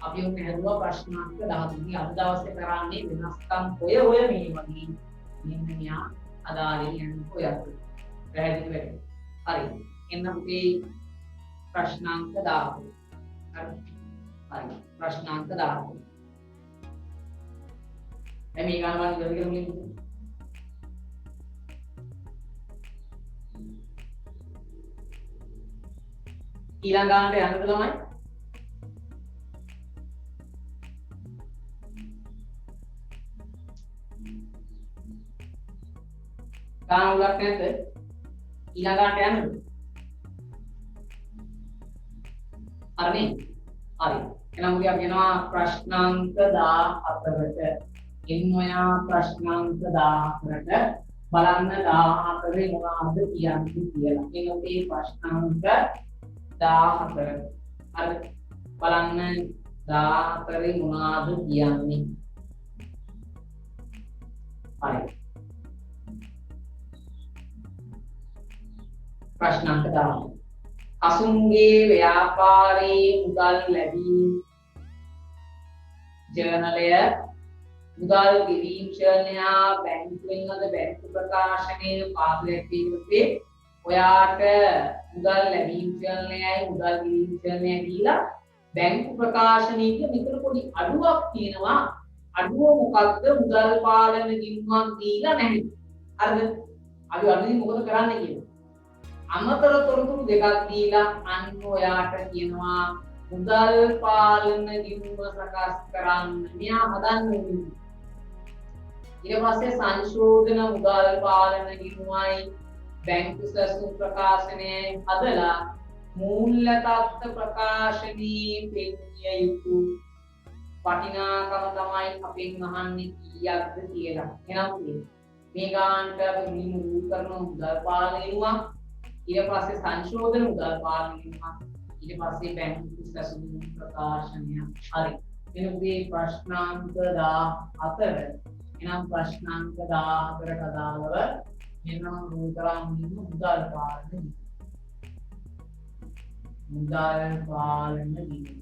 අපි උන් හැදුවා ප්‍රශ්නාංක 13. අද දවසේ කරන්නේ වෙනස්කම් හොය මේ වගේ මෙන්න මෙයා අදාළේ යන හොයත්. පැහැදිලි වෙන්නේ. හරි එන්න අපි ප්‍රශ්නාංක 10 හරි ප්‍රශ්නාංක 10 දැන් මේ ගණන් වල ඉවර කරමු ඊළඟ ගානට යන්නද ළමයි ගාන උලක් නැද්ද ඊළඟට යන්න. හරිනේ? හරි. එහෙනම් අපි කියනවා ප්‍රශ්නාංක 14ට. එන්නෝයා ප්‍රශ්නාංක 14ට බලන්න 14 මොනවද කියන්නේ කියලා. එනෝගේ ප්‍රශ්නාංක 14. හරි. බලන්න 14 මොනවද කියන්නේ. හරි. ප්‍රශ්න අංක 10. අසුන්ගේ ව්‍යාපාරයේ මුදල් ලැබීම ජර්නලය මුදල් ගෙවීම් ජර්නලය බැංකුවෙන් අද බැංකු ප්‍රකාශනයේ පාඩුවක් දීපේ ඔයාට මුදල් ලැබීම් ජර්නලයයි මුදල් ගෙවීම් ජර්නලයයි දීලා බැංකු ප්‍රකාශනයේ මෙතන පොඩි අඩුවක් තියෙනවා. අඩුව මොකක්ද? මුදල් පාලන ගිණුමක් දීලා නැහැ. හරිද? අපි අනිත් මොකද කරන්න කියන්නේ? අමතර තොරතුරු දෙකක් දීලා අන්න ඔයාට කියනවා මුදල් පාලන ගිණුම සකස් කරන්න. මෙයා හදන්න ඕනේ. ඊට පස්සේ සංශෝධන මුදල් පාලන ගිණුමයි බැංකු සැසුම් ප්‍රකාශනයයි හදලා මූල්‍ය තත්ත්ව ප්‍රකාශනයේ පෙන්විය යුතු වටිනාකම තමයි අපෙන් අහන්නේ කීයක්ද කියලා. එහෙනම් මේ ගානට අපි මුල් කරන මුදල් පාලන ගිණුමක්, ඊට පස්සේ සංශෝධන මුදල් පාලන ගිණුමක්, ඊට පස්සේ බැංකු සැසුම් ප්‍රකාශනය. හරි. එනකොට ප්‍රශ්නාංක 14. එහෙනම් ප්‍රශ්නාංක 14ට අදාළව මෙන්න මුල් කරන් මුදල් පාලන ගිණුම.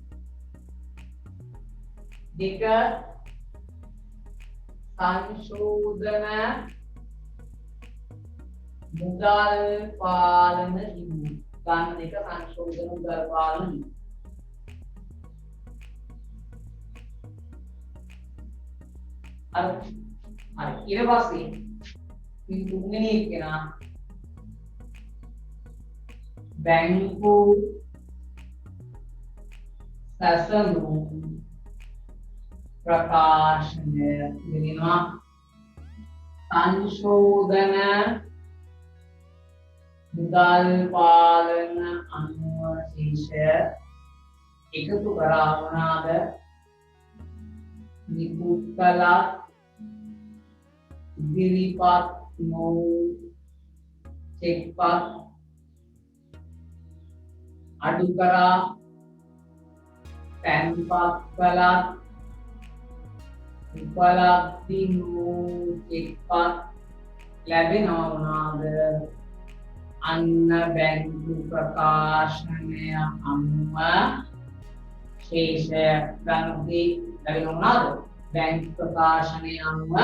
දෙක සංශෝධන මුදල් පාලන ගිණුම. ගන්න දෙක සංශෝධන මුදල් පාලන ගිණුම. හරි. ඊට පස්සේ මේ තුන්වෙනි එක නා බැංකු සැසඳුම් ප්‍රකාශනය වෙනවා. සංශෝධන මුදල් පාලන අනුව ශීර්ෂය එකතු කරා වුණාද නිකුත් කළා ඉදිරිපත් නොවු චෙක්පත් අඩු කරා තැන්පත් කළා උපලබ්ධි වූ චෙක්පත් ලැබෙනවා වුණාද අන්න බැංකු ප්‍රකාශනය අනුව ශේෂය ගන්නදී ලැබෙනවා වුණාද බැංකු ප්‍රකාශනය අනුව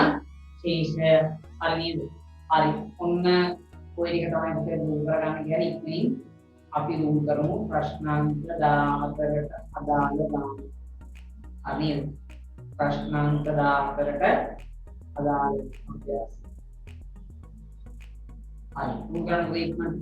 ශේෂය. හරිද? හරි. ඔන්න ඔය ටික තමයි අපිට දුරු කරගන්න කියන්නේ. ඉක්මනින් අපි දුරු කරමු ප්‍රශ්නාංක 14ට අදාළ ගාන. හරිද? ප්‍රශ්නාංක 14ට අදාළ අභ්‍යාස. හරි. දුරු කරන්න ඉක්මනින්.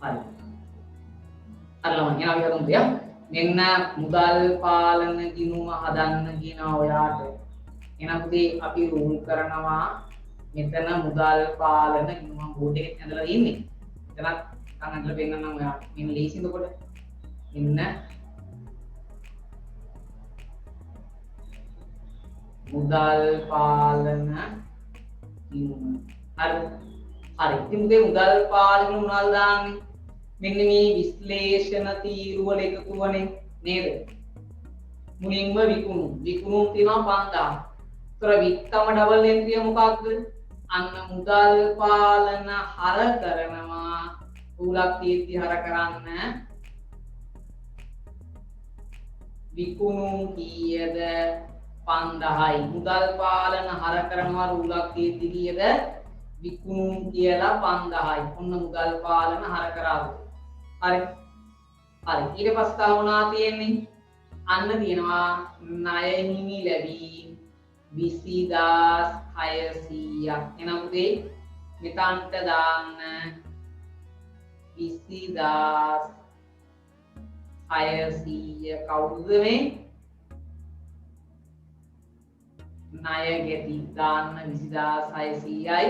හරි. අරලම යාවි හදමුද යා? මෙන්න මුදල් පාලන ගිණුම හදන්න කියන ඔයාට. එහෙනම් පුතේ අපි රූල් කරනවා මෙතන මුදල් පාලන ගිණුම බෝඩ් එකේ ඇඳලා තියෙන්නේ. එතනත් අන්න ඇඳලා පෙන්නන්නම් ඔයාට. මෙන්න ලේසිද කොට? මෙන්න මුදල් පාලන ගිණුම. හරි. හරි. ඉතින් මුදේ මුදල් පාලන මොනවද දාන්නේ? මෙන්න මේ විශ්ලේෂණ තීරු වල එකතුවනේ නේද? මුලින්ම විකුණුම්. විකුණුම් තියෙනවා 5000. ඒතර විත්තම ඩබල් එන්ට්‍රිය මොකක්ද? අන්න මුදල් පාලන හර කරනවා. උලක් කීර්ති හර කරන්න විකුණුම් කීයද 5000යි. මුදල් පාලන හර කරනවා රූලක් කීර්ති කීයද? විකුණුම් කියලා 5000යි. ඔන්න මුදල් පාලන හර කරාද? හරි. හරි. ඊට පස්සේ තව මොනවා තියෙන්නේ? අන්න තියෙනවා ණය හිමි ලැබීම් 20600ක්. එහෙනම් පුතේ මෙතනට දාන්න 20600 කවුද මේ? ණය ගැති දාන්න 20600යි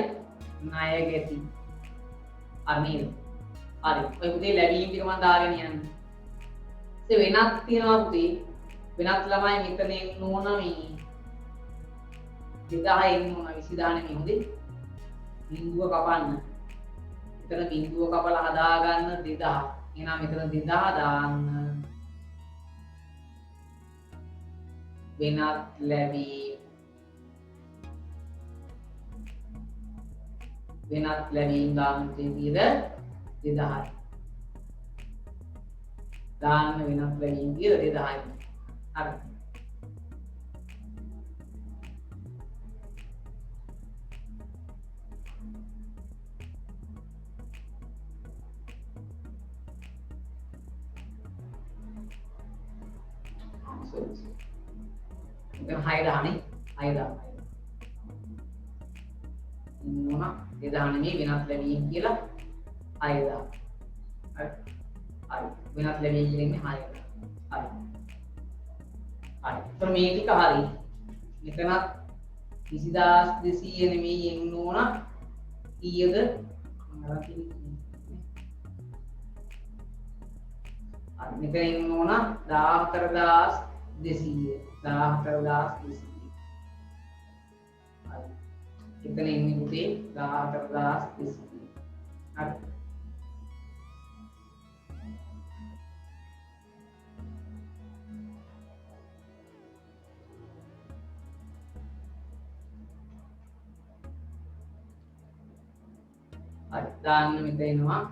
ණය ගැති. හරි. හරි. ඔය පුතේ ලැබීම් ටික මම දාගෙන යන්න. වෙනත් තියෙනවා පුතේ. වෙනත් ළමයි මෙතන එන්න ඕන මේ 2000 එන්න ඕන 20 නෙමෙයි හොඳේ. බිංදුව කපන්න. මෙතන බිංදුව කපලා හදාගන්න 2000. එහෙනම් මෙතන 2000 දාන්න. වෙනත් ලැබීම්. වෙනත් ලැබීම් දාන්න කීයද? 2000යි. දාන්න වෙනත් ලැබීම් කීයද? 2000යි. හරි. දැන් 6000නේ 6000 මොනවා 2000 නෙමෙයි වෙනත් ලැබීම් කියලා 6000. හරි. හරි. වෙනත් ලැබීම් කියන්නේ 6000. හරි. හරි. ඒතර මේ ටික හරි. මෙතනත් 20200 නෙමෙයි එන්න ඕන කීයද? හරි. මෙතන එන්න ඕන 14200. 14200. හරි. එතන එන්නේ පුතේ 14200. හරි. හරි. දාන්න මෙතන එනවා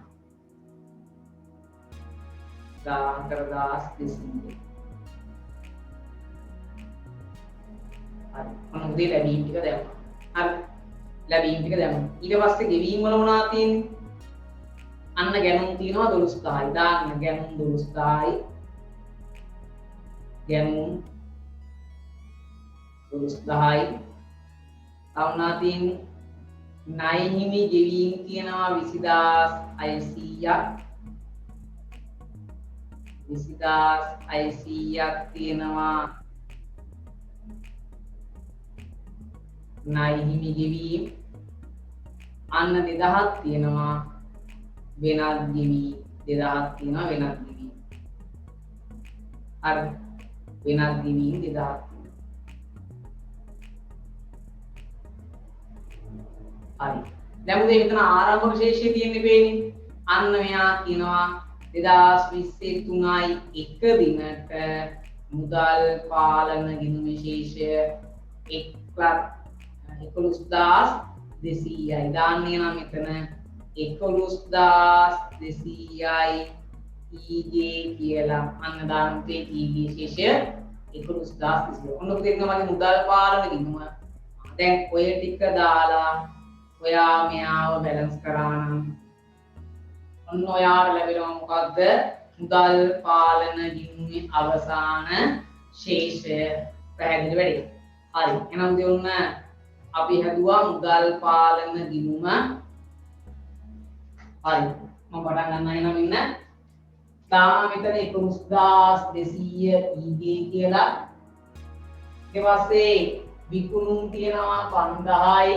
14200. හරි. ඔන්න උදේ ලැබීම් ටික දැම්මා. හරි. ලැබීම් ටික දැම්මා. ඊට පස්සේ ගෙවීම් වල මොනවද තියෙන්නේ? අන්න ගැනුම් තියෙනවා 12000යි. දාන්න ගැනුම් 12000යි. ගැනුම් 12000යි. තවුනා තියෙන්නේ ණය හිමි ගෙවීම් තියෙනවා 20600ක්. 20600ක් තියෙනවා ණය හිමි ගෙවීම්. අන්න 2000ක් තියෙනවා වෙනත් ගෙවීම්. 2000ක් තියෙනවා වෙනත් ගෙවීම්. හරි. වෙනත් ගෙවීම් 2000ක්. හරි. දැන් මුදේ මෙතන ආරම්භක ශේෂය තියෙන්නේ පේන්නේ. අන්න මෙයා කියනවා 2023යි එක දිනට මුදල් පාලන ගිණුම ශේෂය 11200යි. දාන්නේ නම් මෙතන 11200යි ඊගේ කියලා. අන්න දාන්න තේ ඊගේ ශේෂය 11200. ඔන්න පුතේ මගේ මුදල් පාලන ගිණුම. දැන් ඔය ටික දාලා ඔයා මෙයාව බැලන්ස් කරා නම් ඔන්න ඔයාට ලැබෙනවා මොකක්ද? මුදල් පාලන ගිණුමේ අවසාන ශේෂය. පැහැදිලි වැඩි. හරි. එහෙනම් දෙන්න අපි හදුවා මුදල් පාලන ගිණුම. හරි. මම පටන් ගන්නවා එහෙනම් ඉන්න. තාම මෙතන 11200 ඊගේ කියලා. ඊට පස්සේ විකුණුම් තියෙනවා 5000යි.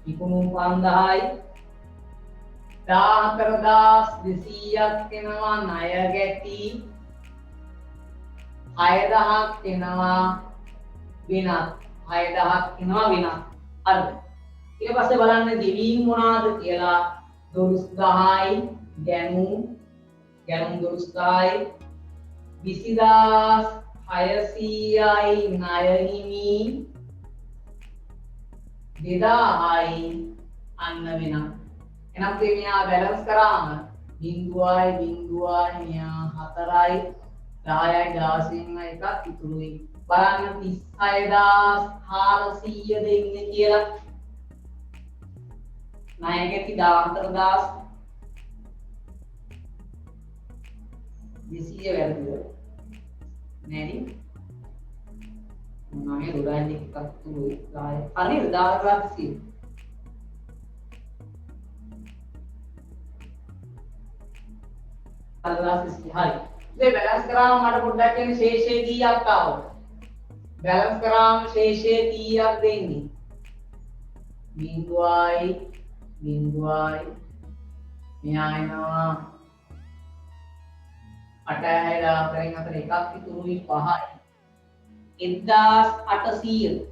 විකුණුම් 5000යි. 14200ක් එනවා ණය ගැටි. 6000ක් එනවා වෙනත් 6000ක් එනවා වෙනත්. හරිද? ඊට පස්සේ බලන්න දෙවීම් මොනවාද කියලා 12000යි ගැණුම් 12000යි 20600යි ණය හිමි 2000යි අන්න වෙනවා. එහෙනම් මෙයා බැලන්ස් කරාම බිංදුවයි බිංදුවයි මෙයා 4යි 10යි 16යි එකක් ඉතුරුයි. බලන්න 36400 දෙන්නේ කියලා. ණයකෙති 14000 200 වැරදිද? නෑනේ. මම දුරන්නේ එකක් තුරුයි 10. හරිද? 14000 හරි. ඉතින් බැලන්ස් කරාම මට පොඩ්ඩක් කියන්නේ ශේෂය කීයක් ආවද? බැලන්ස් කරාම ශේෂය කීයක් දෙන්නේ? බිංදුවයි බිංදුවයි මෙයා එනවා 8000 අතර එකක් ඉතුරුයි 5යි 1800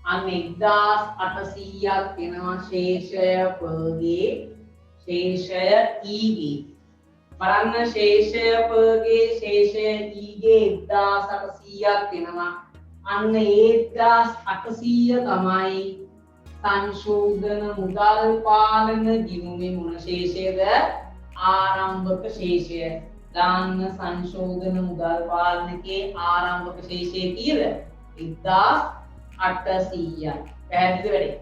අන්න 1800ක් වෙනවා ශේෂය පගේ ශේෂය ඊගේ බලන්න ශේෂය පගේ ශේෂය ඊගේ 1800ක් වෙනවා අන්න 1800 තමයි සංශෝධන මුදල් පාලන ගිණුමේ මොන ශේෂයද ආරම්භක ශේෂය දාන්න සංශෝධන මුදල් පාලනකේ ආරම්භක ශේෂය කීයද 1800යි පැහැදිලිද වැඩේ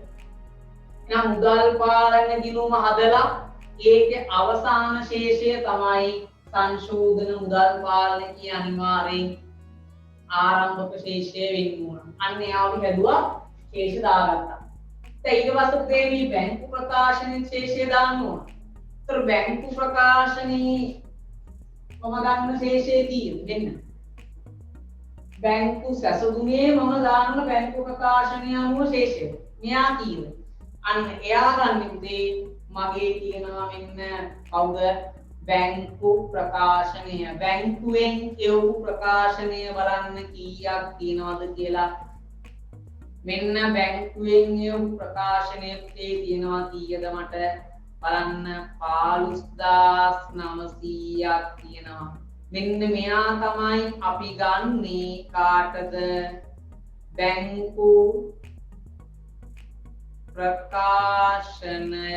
එහෙනම් මුදල් පාලන ගිණුම හදලා ඒකේ අවසාන ශේෂය තමයි සංශෝධන මුදල් පාලනකේ අනිවාර්යෙන් ආරම්භක ශේෂය වෙන්න ඕන අන්න යාවි හැදුවා ශේෂ දාගත්තා ඊට පස්සේ ප්‍රේමී බැංකු ප්‍රකාශනයේ ශේෂය දාන්න ඕන. ඒතර බැංකු ප්‍රකාශනයේ මම ගන්න ශේෂය කීයද? මෙන්න. බැංකු සැසඳුමේ මම දාන්න බැංකු ප්‍රකාශනය අනුව ශේෂය. මෙයා කීයද? අන්න එයා ගන්න උදේ මගේ තියෙනවා මෙන්න කවුද? බැංකු ප්‍රකාශනය. බැංකුවෙන් එවපු ප්‍රකාශනය බලන්න කීයක් තියෙනවද කියලා මෙන්න බැංකුවෙන් යොමු ප්‍රකාශනයේ පුතේ තියෙනවා කීයද මට බලන්න 15900ක් තියෙනවා මෙන්න මෙයා තමයි අපි ගන්නේ කාටද බැංකු ප්‍රකාශනය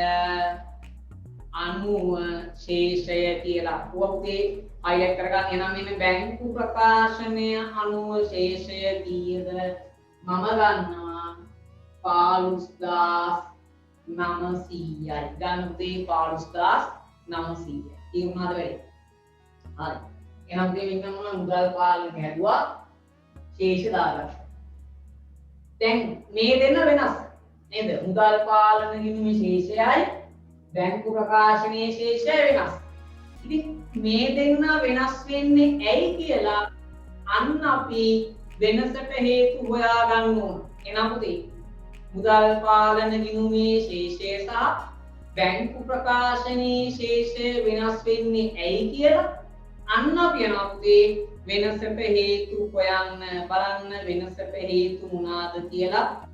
අනුව ශේෂය කියලා. ඔය පුතේ highlight කරගන්න එනම් මෙන්න බැංකු ප්‍රකාශනය අනුව ශේෂය කීයද මම ගන්නවා 15900යි ගන්න පුතේ 15900 ඒ වුණාද වැඩි හරි එහෙනම් මේ වෙන්න මොන මුදල් පාලනය හැදුවා ශේෂ දාගන්න දැන් මේ දෙන්න වෙනස් නේද මුදල් පාලන ගිණුමේ ශේෂයයි බැංකු ප්‍රකාශනයේ ශේෂය වෙනස් ඉතින් මේ දෙන්න වෙනස් වෙන්නේ ඇයි කියලා අන්න අපි වෙනසට හේතු හොයා ගන්න ඕන. එනම් පුතේ මුදල් පාලන ගිණුමේ ශේෂය සහ බැංකු ප්‍රකාශනයේ ශේෂය වෙනස් වෙන්නේ ඇයි කියලා අන්න අපි යනවා පුතේ වෙනසට හේතු හොයන්න බලන්න වෙනසට හේතු මොනවාද කියලා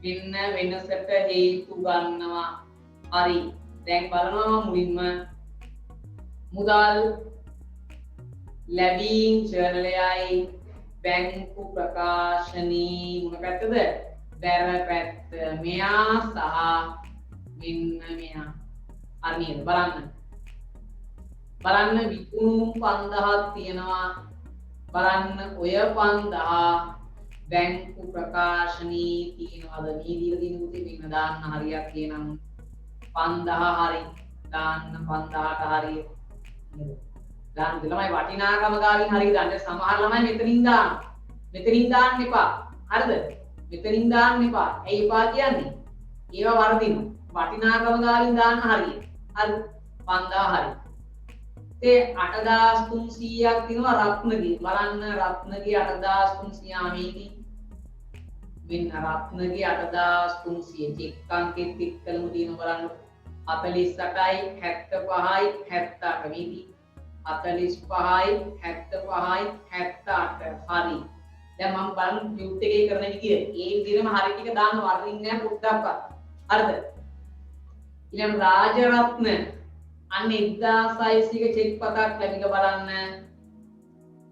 මෙන්න වෙනසට හේතු ගන්නවා. හරි. දැන් බලනවා මුලින්ම මුදල් ලැබීම් ජර්නලයයි බැංකු ප්‍රකාශනී මොන පැත්තද? බැර පැත්ත. මෙයා සහ මෙන්න මෙයා. හරි නේද? බලන්න. බලන්න විකුණුම් 5000ක් තියෙනවා. බලන්න ඔය 5000 බැංකු ප්‍රකාශනී තියෙනවද? මේ දීලා තියෙන පුතේ මෙන්න දාන්න හරියක් කියනම් 5000 හරි. දාන්න 5000ට හරිය. දාන්න ළමයි වටිනාකම ගාවින් හරිය දාන්න. සමහර ළමයි මෙතනින් දාන්න. මෙතනින් දාන්න එපා. හරිද? මෙතනින් දාන්න එපා. ඇයි එපා කියන්නේ? ඒවා වර්ධිනවා. වටිනාකම ගාවින් දාන්න හරිය. හරි. 5000 හරි. ඒ 8300ක් තියෙනවා රත්නගේ. බලන්න රත්නගේ 8300 මේකේ. මෙන්න රත්නගේ 8300 චෙක් අංකෙත් එක්කලම තියෙනවා බලන්න. 48යි 75යි 78 මේකේ. 45යි 75යි 78 හරි දැන් මම බලන්න ටියුට් එකේ කරන විදිය. ඒ විදිහම හරි ටික දාන්න වර්ණින් නෑ පොඩ්ඩක්වත්. හරිද? ඊළඟ රාජරත්න අන්න 1600ක චෙක් පතක් ලැබිලා බලන්න.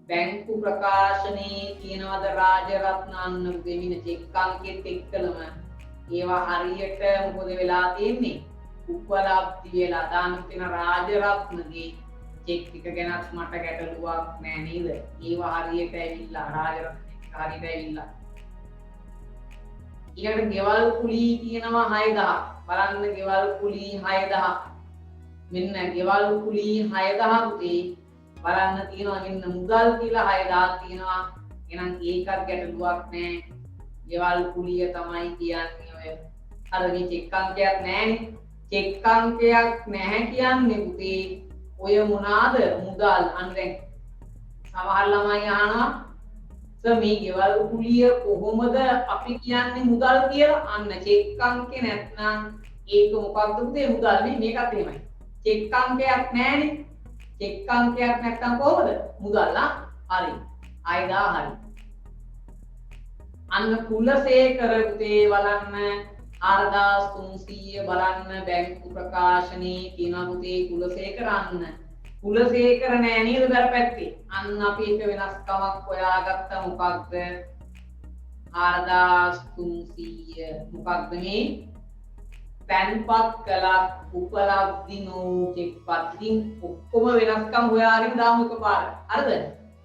බැංකු ප්‍රකාශනයේ කියනවාද රාජරත්න අන්න දෙමින චෙක් අංකෙත් එක්කලම ඒවා හරියට මොකද වෙලා තියෙන්නේ? උපලබ්ධි වෙලා දාන්න තියෙන රාජරත්නගේ චෙක් ටික ගැනත් මට ගැටලුවක් නෑ නේද? ඒවා හරියට ඇවිල්ලා රාජරත්න හරියට ඇවිල්ලා. ඊළඟට ගෙවල් කුලී කියනවා 6000. බලන්න ගෙවල් කුලී 6000. මෙන්න ගෙවල් කුලී 6000 උතේ බලන්න තියෙනවා මෙන්න මුදල් කියලා 6000 තියෙනවා. එහෙනම් ඒකත් ගැටලුවක් නෑ. ගෙවල් කුලිය තමයි කියන්නේ ඔය. අර මේ චෙක් අංකයක් නෑනේ. චෙක් අංකයක් නැහැ කියන්නේ පුතේ ඔය මොනවාද මුදල් අන්න දැන් සමහර ළමයි අහනවා සර් මේ ගෙවල් කුලිය කොහොමද අපි කියන්නේ මුදල් කියලා අන්න චෙක් අංකේ නැත්නම් ඒක මොකක්ද පුතේ මුදල් නේ මේකත් එහෙමයි චෙක් අංකයක් නැහැනේ චෙක් අංකයක් නැත්නම් කොහොමද මුදල් හරි 6000 හරි අන්න කුලසේකර පුතේ බලන්න 4300 බලන්න බැංකු ප්‍රකාශනයේ තියෙනවා පුතේ කුලසේකර අන්න කුලසේකර නෑ නේද බරපැත්තේ අන්න අපි එක වෙනස්කමක් හොයාගත්ත මොකක්ද 4300 මොකක්ද මේ තැන්පත් කළක් උපලබ්ධි නෝ චෙක්පත් ඉතින් ඔක්කොම වෙනස්කම් හොයාගෙන දාමු එකපාර හරිද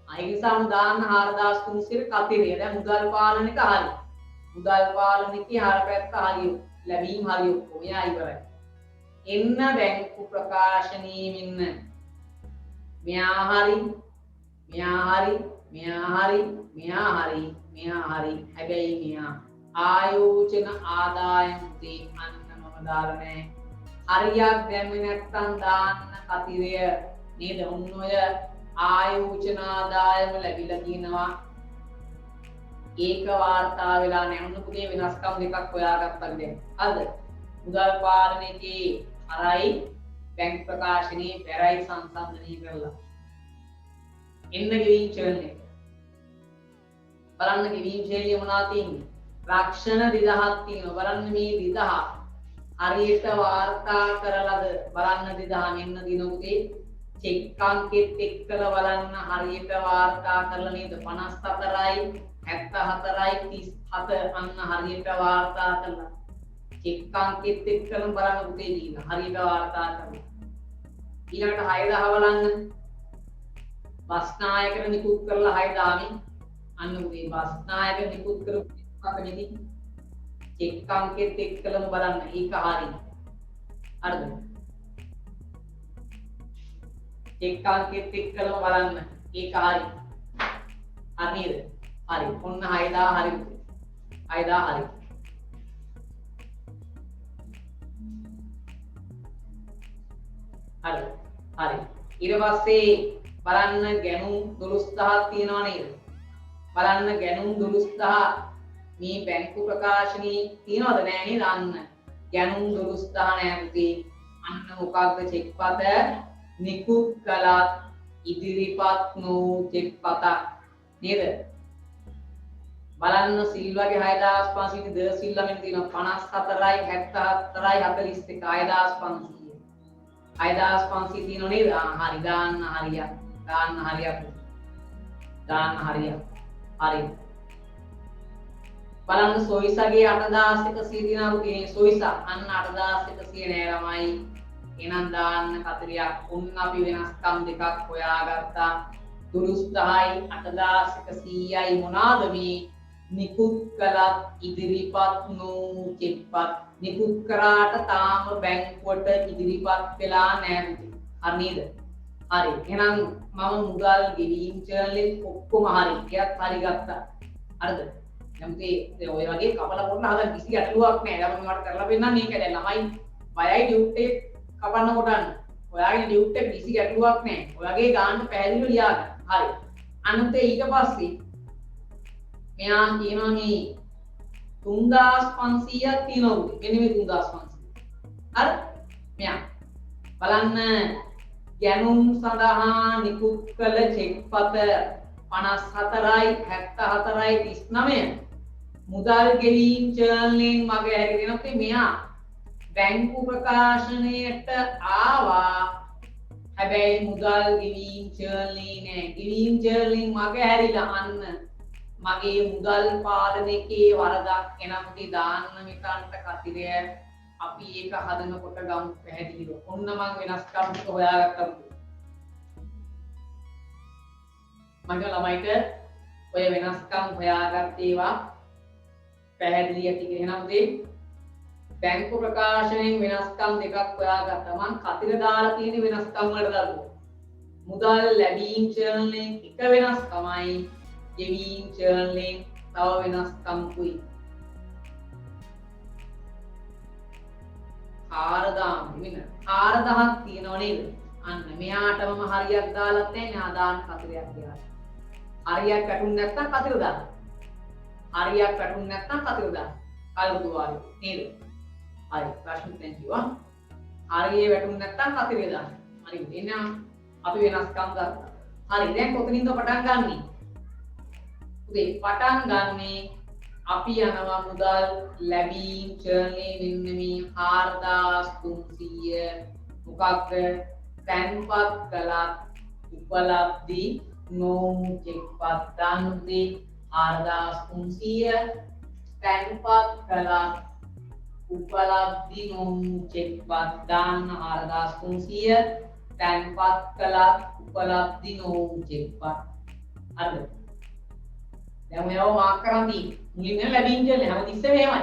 අයිගසාම දාන්න 4300 කතිරේ දැන් මුදල් පාලනික හරි මුදල් පාලනිකේ හර පැත්ත හරි ලැබීම් හරි ඔක්කොම එයා ඉවරයි එන්න බැංකු ප්‍රකාශනයේ මෙන්න මෙයා හරි හැබැයි මෙයා ආයෝජන ආදායම් තේ අන්න මම දාලා නැහැ හරියක් දැම්මේ නැත්තම් දාන්න කතිරය නේද ඔන්න ඔය ආයෝජන ආදායම ලැබිලා තියෙනවා ඒක වාර්තා වෙලා නැහැ පුතේ වෙනස්කම් දෙකක් හොයාගත්තා දැන් හරිද මුදල් පාලනයේ හරයි බැංක් ප්‍රකාශනයේ පෙරයි සංසන්දනය කරලා එන්න ගෙවීම් චලන එක බලන්න ගෙවීම් ශෛලිය මොනවද තියෙන්නේ රක්ෂණ 2000ක් තියෙනවා බලන්න මේ 2000 හරියට වාර්තා කරලාද බලන්න 2000 මෙන්න දින පුතේ චෙක් අංකෙත් එක්කලා බලන්න හරියට වාර්තා කරලා නේද 54යි 74යි 37 අන්න හරියට වාර්තා කරලා චෙක් අංකෙත් එක්කලා බලන්න පුතේ දීලා හරියට වාර්තා කරලා ඊළඟට 6000 බලන්න බස්නායකට නිකුත් කරලා 6000 අන්න පුතේ බස්නායක නිකුත් කරපු මොකක්ද චෙක් අංකෙත් එක්කලම බලන්න ඒක හරියි හරිද චෙක් අංකෙත් එක්කලම බලන්න ඒක හරි හරිද හරි ඔන්න 6000 හරි 6000 හරි හරි හරි ඊට පස්සේ බලන්න ගැනුම් 12000ක් තියෙනවා නේද බලන්න ගැනුම් 12000 මේ බැංකු ප්‍රකාශනයේ තියනවද නෑ නේද අන්න ගැනුම් 12000 නෑ පුතේ අන්න මොකක්ද චෙක්පත නිකුත් කළත් ඉදිරිපත් වූ චෙක්පතක් නේද බලන්න සිල්වාගේ 6500 ද සිල්ලා මෙන්න තියෙනවා 54යි 74යි 41 6500 තියෙනව නේද හරි දාන්න හරියක් හරි බලන්න සොයිසගේ 8100 තියෙනවා පුතේ සොයිසා අන්න 8100 නෑ ළමයි එහෙනම් දාන්න කතරයක් උන් අපි වෙනස්කම් දෙකක් හොයාගත්තා 12000යි 8100යි මොනවාද මේ නිකුත් කළත් ඉදිරිපත් නෝ චෙක්පත් නිකුත් කරාට තාම බැංකුවට ඉදිරිපත් වෙලා නැහැ හරි නේද හරි එහෙනම් මම මුදල් ගෙවීම් චැනලෙත් ඔක්කොම හරි ඒත් හරි ගත්තා හරිද දැන් ඔය වගේ කපලා පොන්න හදලා කිසි ගැටලුවක් නැහැ දැන් මම මට කරලා පෙන්නන්න මේක දැන් ළමයි බයයි ඩියුට් එක කපන්න කොටන්න ඔයාගේ ඩියුට් එක කිසි ගැටලුවක් නැහැ ඔයාගේ ගාන්න පැහැදිලිව ලියා ගන්න හරි අනුත් ඊට පස්සේ මෙයා කියනවා මේ 3500ක් තියෙනවා මෙන්න මේ 3500 හරි මෙයා බලන්න ගැනුම් සඳහා නිකුත් කළ චෙක්පත 54යි 74යි 39 මුදල් ගෙවීම් චර්ණයෙන් මග හැරෙනකොට මෙයා බැංකු ප්‍රකාශනයට ආවා. හැබැයි මුදල් ගෙවීම් චර්ණේ නෑ. ගෙවීම් චර්ණයෙන් මග හැරිලා අන්න මගේ මුදල් පාලනයේ වරදක් එනම්ටි දාන්න මෙතනට කතිරය අපි ඒක හදනකොට ගමු පැහැදිලිව. ඔන්න මම වෙනස්කම් ටික හොයාගත්තා. මගේ ළමයිට ඔය වෙනස්කම් හොයාගත්ත ඒවා පැහැදිලි ඇති එහෙනම් උදේ බැංකු ප්‍රකාශනයෙන් වෙනස්කම් දෙකක් හොයාගත්තා. මම කතිර දාලා තියෙන වෙනස්කම් වලට දාලා මුදල් ලැබීම් චර්ණයෙන් එක වෙනස්කමයි ගෙවීම් චර්ණයෙන් තව වෙනස්කම්කුයි. 4000 වෙන 4000ක් තියෙනව නේද? අන්න මෙයාට මම හරියක් දාලත් නැහැ. මෙයා දාන්න කතිරයක් කියලා. හරියක් වැටුනේ නැත්නම් කතිර දාන්න. හරියක් වැටුනේ නැත්නම් කතිර දාන්න. කල්පතු වාලේ නේද? හරි ප්‍රශ්න දෙන්නවා. හරියේ වැටුනේ නැත්නම් කතිරේ දාන්න. හරි එහෙනම් අපි වෙනස්කම් ගත්තා. හරි දැන් කොතනින්ද පටන් ගන්නෙ? උදේ පටන් ගන්නෙ අපි යනවා මුදල් ලැබීම් චර්ණේ මෙන්න මේ 4300 මොකක්ද තැන්පත් කළත් උපලබ්ධි නොවු චෙක්පත් දාන්නේ 4300 තැන්පත් කළත් උපලබ්ධි නොවු චෙක්පත් දාන්න 4300 තැන්පත් කළත් උපලබ්ධි නොවු චෙක්පත් හරිද? දැන් මේව මාක් කරන් තියෙන්නේ මුලින්ම ලැබීම් චර්ණේ හැමතිස්සෙම එහෙමයි.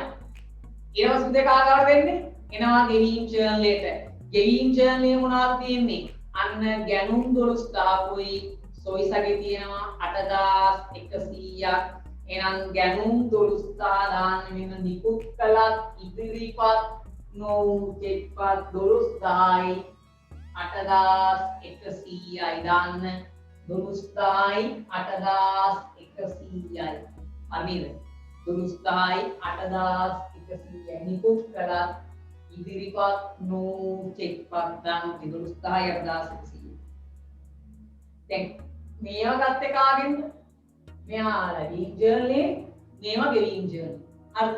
ඊට පස්සේ උදේ කාගාවට දෙන්නේ එනවා ගෙවීම් චර්ණේට. ගෙවීම් චර්ණේ මොනවද තියෙන්නේ? අන්න ගැනුම් 12000කුයි සොයිසගේ තියෙනවා 8100ක්. එහෙනම් ගැනුම් 12000 දාන්න වෙන නිකුත් කළත් ඉදිරිපත් නොවු චෙක්පත් 12000යි 8100යි දාන්න 12000යි 8100යි. හරිද? 12000යි 8100යි නිකුත් කළත් ඉදිරිපත් නොවු චෙක්පත් දාන්න 12000යි 8100. දැන් මේවා ගත්තේ කාගෙන්ද? මෙයා ලැබීම් ජර්නලේ මේවා ගෙවීම් ජර්නල්. හරිද?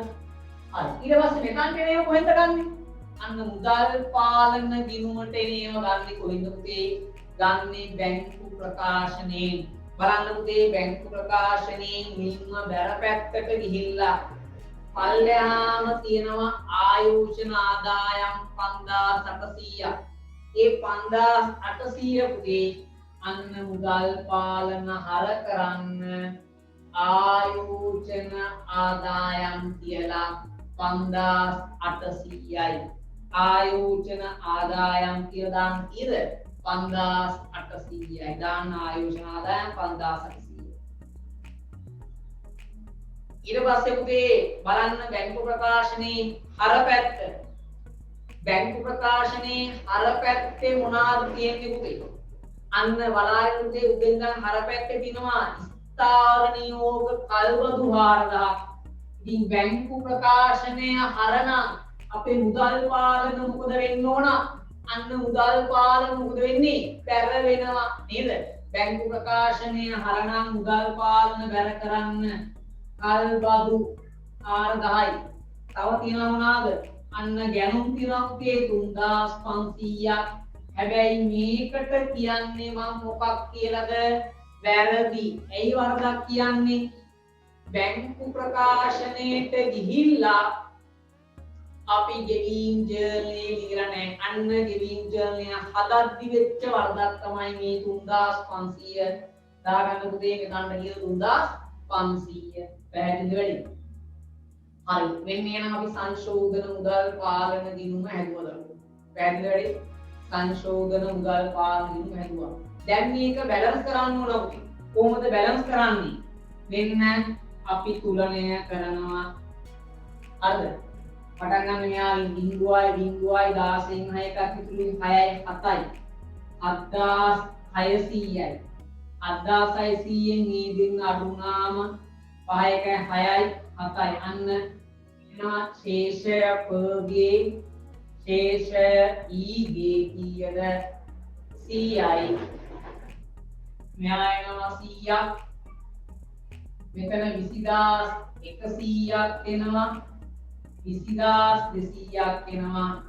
හරි. ඊට පස්සේ මෙතනට එනේව කොහෙන්ද ගන්නෙ? අන්න මුදල් පාලන ගිණුමට එනේව ගන්නෙ කොහෙන්ද පුතේ? ගන්නෙ බැංකු ප්‍රකාශනයෙන්. බලන්න පුතේ බැංකු ප්‍රකාශනයෙන් මුලින්ම බැර පැත්තට ගිහිල්ලා පල්ලෙහාම තියෙනවා ආයෝජන ආදායම් 5800ක්. ඒ 5800 පුතේ අන්න මුදල් පාලන හර කරන්න ආයෝජන ආදායම් කියලා 5800යි. ආයෝජන ආදායම් කියලා දාන්න කීයද? 5800යි. දාන්න ආයෝජන ආදායම් 5800. ඊට පස්සේ පුතේ බලන්න බැංකු ප්‍රකාශනයේ හර පැත්ත. බැංකු ප්‍රකාශනයේ හර පැත්තේ මොනවද තියෙන්නේ පුතේ? අන්න බලාගෙන පුතේ උදෙන් ගන්න හර පැත්තේ තියෙනවා ස්ථාවර නියෝග කල්බදු 4000. ඉතින් බැංකු ප්‍රකාශනය හරනම් අපේ මුදල් පාලන මොකද වෙන්න ඕන? අන්න මුදල් පාලන මොකද වෙන්නේ? බැර වෙනවා නේද? බැංකු ප්‍රකාශනය හරනම් මුදල් පාලන බැර කරන්න කල්බදු 4000යි. තව තියෙනවා මොනවාද? අන්න ගැනුම් තියෙනවා පුතේ 3500ක්. හැබැයි මේකට කියන්නේ මම මොකක් කියලාද? වැරදි. ඇයි වරදක් කියන්නේ? බැංකු ප්‍රකාශනයට ගිහිල්ලා අපි ගෙවීම් ජර්නලේ ලියලා නැහැ. අන්න ගෙවීම් ජර්නලය හදද්දි වෙච්ච වරදක් තමයි මේ 3500 දාගන්න පුතේ මෙතනට කියලා 3500 පැහැදිලිද වැඩි? හරි. මෙන්න එනම් අපි සංශෝධන මුදල් පාලන දිනුම හැදුවා. පැහැදිලිද වැඩි? සංශෝධන මුදල් පාලන දිනුම හැදුවා. දැන් මේක බැලන්ස් කරන්න ඕන පුතේ. කොහොමද බැලන්ස් කරන්නේ? මෙන්න අපි තුලනය කරනවා. හරිද? පටන් ගන්න මෙයාගෙන් 0.0.16 එකක් ඉතුරු 6යි 7යි 7600යි 7600න් මේ දෙන්න අඩු වුණාම 5 1 6යි 7යි අන්න එනවා ශේෂය පගේ ශේෂය ඊගේ කීයද 100යි මෙයා එනවා 100ක් මෙතන 20100ක් එනවා 20200ක් එනවා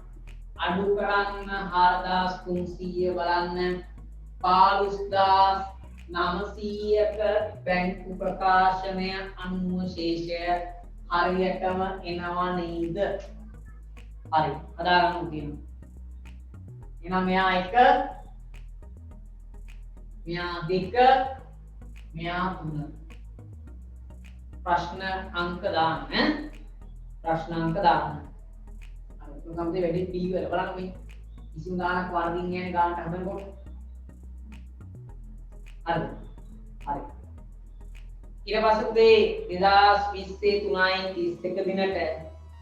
අඩු කරන්න 4300 බලන්න 15900ක බැංකු ප්‍රකාශනය අනුව ශේෂය හරියටම එනවා නේද? හරි. හදාගන්න තියෙනවා. එහෙනම් මෙයා 1 මෙයා 2 මෙයා 3 ප්‍රශ්න අංක දාන්න ප්‍රශ්න අංක දාන්න අර ප්‍රෝග්‍රෑම් එකේ වැඩි පිළිවෙල බලන්න මේ 20 ගානක් වර්ගින් යන්නේ ගානට හදනකොට හරිද හරි ඊට පස්සේ උදේ 2020 3/31 දිනට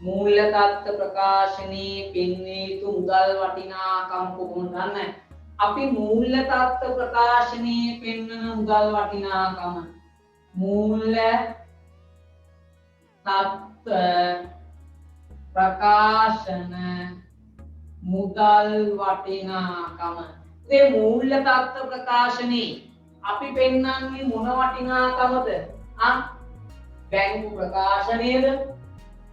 මූල්‍ය තත්ත්ව ප්‍රකාශනයේ පෙන්විය යුතු මුදල් වටිනාකම් කොහොමද ගන්න අපි මූල්‍ය තත්ත්ව ප්‍රකාශනයේ පෙන්වන මුදල් වටිනාකම මූල්‍ය තත්ත්ව ප්‍රකාශන මුදල් වටිනාකම මේ මූල්‍ය තත්ත්ව ප්‍රකාශනයේ අපි පෙන්වන්නේ මොන වටිනාකමද බැංකු ප්‍රකාශනයේද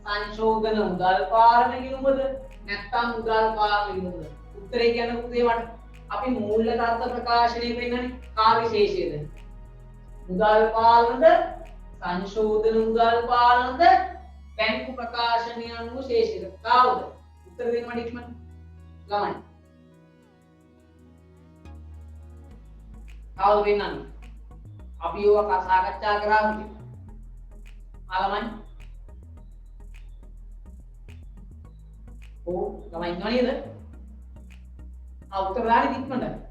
සංශෝධන මුදල් පාලන ගිණුමද නැත්නම් මුදල් පාලන ගිණුමද උත්තරේ කියන්න පුතේ වට අපි මූල්‍ය තත්ත්ව ප්‍රකාශනයේ පෙන්වන්නේ කා විශේෂයේද මුදල් පාලනද සංශෝධන මුදල් පාලනද බැංකු ප්‍රකාශනය අනුව ශේෂයේද කාවද උත්තර දෙන්න මට ඉක්මනට ළමයි කාවද වෙන්නන්නේ අපි ඕවා සාකච්ඡා කරා මුටි ළමයි ඕ ළමයි ඉන්නව නේද උත්තර දාන්න ඉක්මනට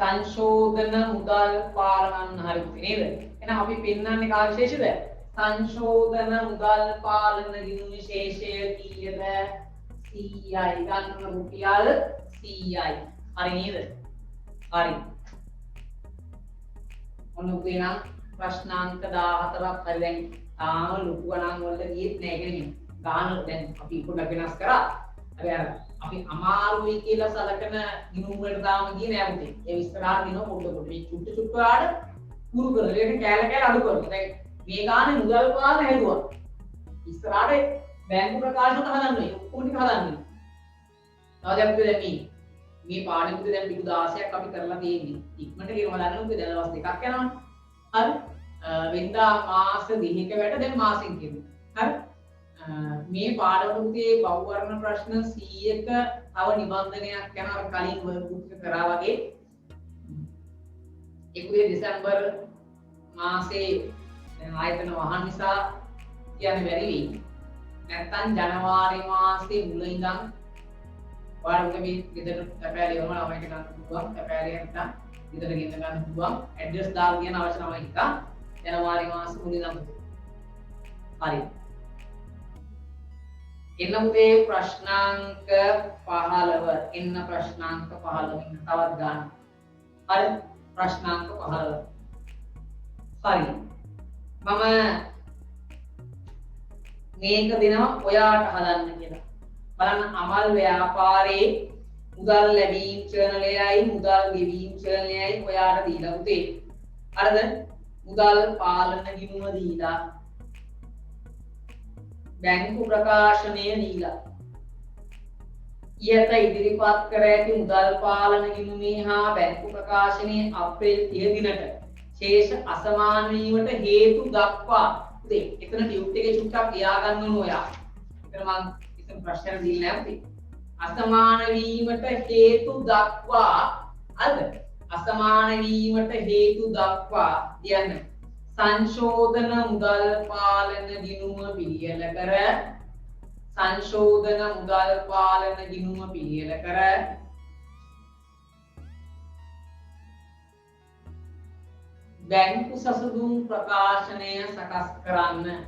සංශෝධන මුදල් පාලනන් හරි නේද එහෙනම් අපි පෙන්වන්නේ කා විශේෂද සංශෝධන මුදල් පාලන ගිණුම ශේෂය කීයද 100යි ගන්න රුපියල් 100යි හරි නේද හරි ඔන්න උදේ නම් ප්‍රශ්නාංක 14ක් හරි දැන් තාම ලොකු ගණන් වලට ගියෙත් නෑ කියන්නේ ගාන දැන් අපි පොඩ්ඩක් වෙනස් කරා හැබැයි අපි අමාරුයි කියලා සලකන ගිණුම් වලට තාම ගියේ නෑ පුතේ ඒ විස්තරාට දිනව පොඩ්ඩ මේ චුට්ටු චුට්ටු ආඩ පුරු කරලා ඒක කෑල කෑල අඩු කරනවා දැන් මේ ගානේ මුදල් පාලන හැදුවා ඉස්සරහට බැංකු ප්‍රකාශන හදන්නේ ඔක්කොම ටික හදන්නේ තව දැන් පුතේ දැන් මේ පාඩෙ පුතේ දැන් පිටු 16ක් අපි කරලා තියෙන්නේ ඉක්මනට කියනවා බලන්න පුතේ දැන් දවස් දෙකක් යනවනේ හරි වෙනදා මාස 2ක වැඩ දැන් මාසෙන් කියනවා හරි මේ පාඩමේ බහුවර්ණ ප්‍රශ්න 100ක තව නිබන්ධනයක් යන අර කලින් වර්ක්බුක් එක කරා වගේ ඒකුවේ දෙසැම්බර් මාසේ දැන් ආයතන වහන් නිසා කියන්නේ බැරි වෙයි නැත්තම් ජනවාරි මාසේ මුල ඉඳන් ඔයාලට මේ ගෙදර තැපෑලි වල ළමයිට ගන්න පුළුවන් තැපෑලි නැත්තම් ගෙදර ගෙන්න ගන්න පුළුවන් ඇඩ්‍රස් දාලා කියන අවශ්‍ය ළමයි එක ජනවාරි මාසේ මුල ඉඳන් හරි එන්න පුතේ ප්‍රශ්නාංක 15 එන්න ප්‍රශ්නාංක 15 ඉන්න තවත් ගන්න. හරි ප්‍රශ්නාංක 15. හරි. මම මේක දෙනවා ඔයාට හදන්න කියලා. බලන්න අමල් ව්‍යාපාරේ මුදල් ලැබීම් චැනලයයි මුදල් ගෙවීම් චැනලයයි ඔයාට දීලා පුතේ. හරිද? මුදල් පාලන ගිණුම දීලා බැංකු ප්‍රකාශනය දීලා ඊට ඉදිරිපත් කර ඇති මුදල් පාලන ගිණුමේ හා බැංකු ප්‍රකාශනයේ අප්‍රේල් 30 දිනට ශේෂ අසමාන වීමට හේතු දක්වා පුතේ එතන ටියුට් එකේ චුට්ටක් ලියා ගන්න ඕන ඔයා. එතන මම ඉතින් ප්‍රශ්න දීලා නැහැ පුතේ. අසමාන වීමට හේතු දක්වා අද අසමාන වීමට හේතු දක්වා කියන්නේ සංශෝධන මුදල් පාලන ගිණුම පිළියෙල කර සංශෝධන මුදල් පාලන ගිණුම පිළියෙල කර බැංකු සසුදුම් ප්‍රකාශනය සකස් කරන්න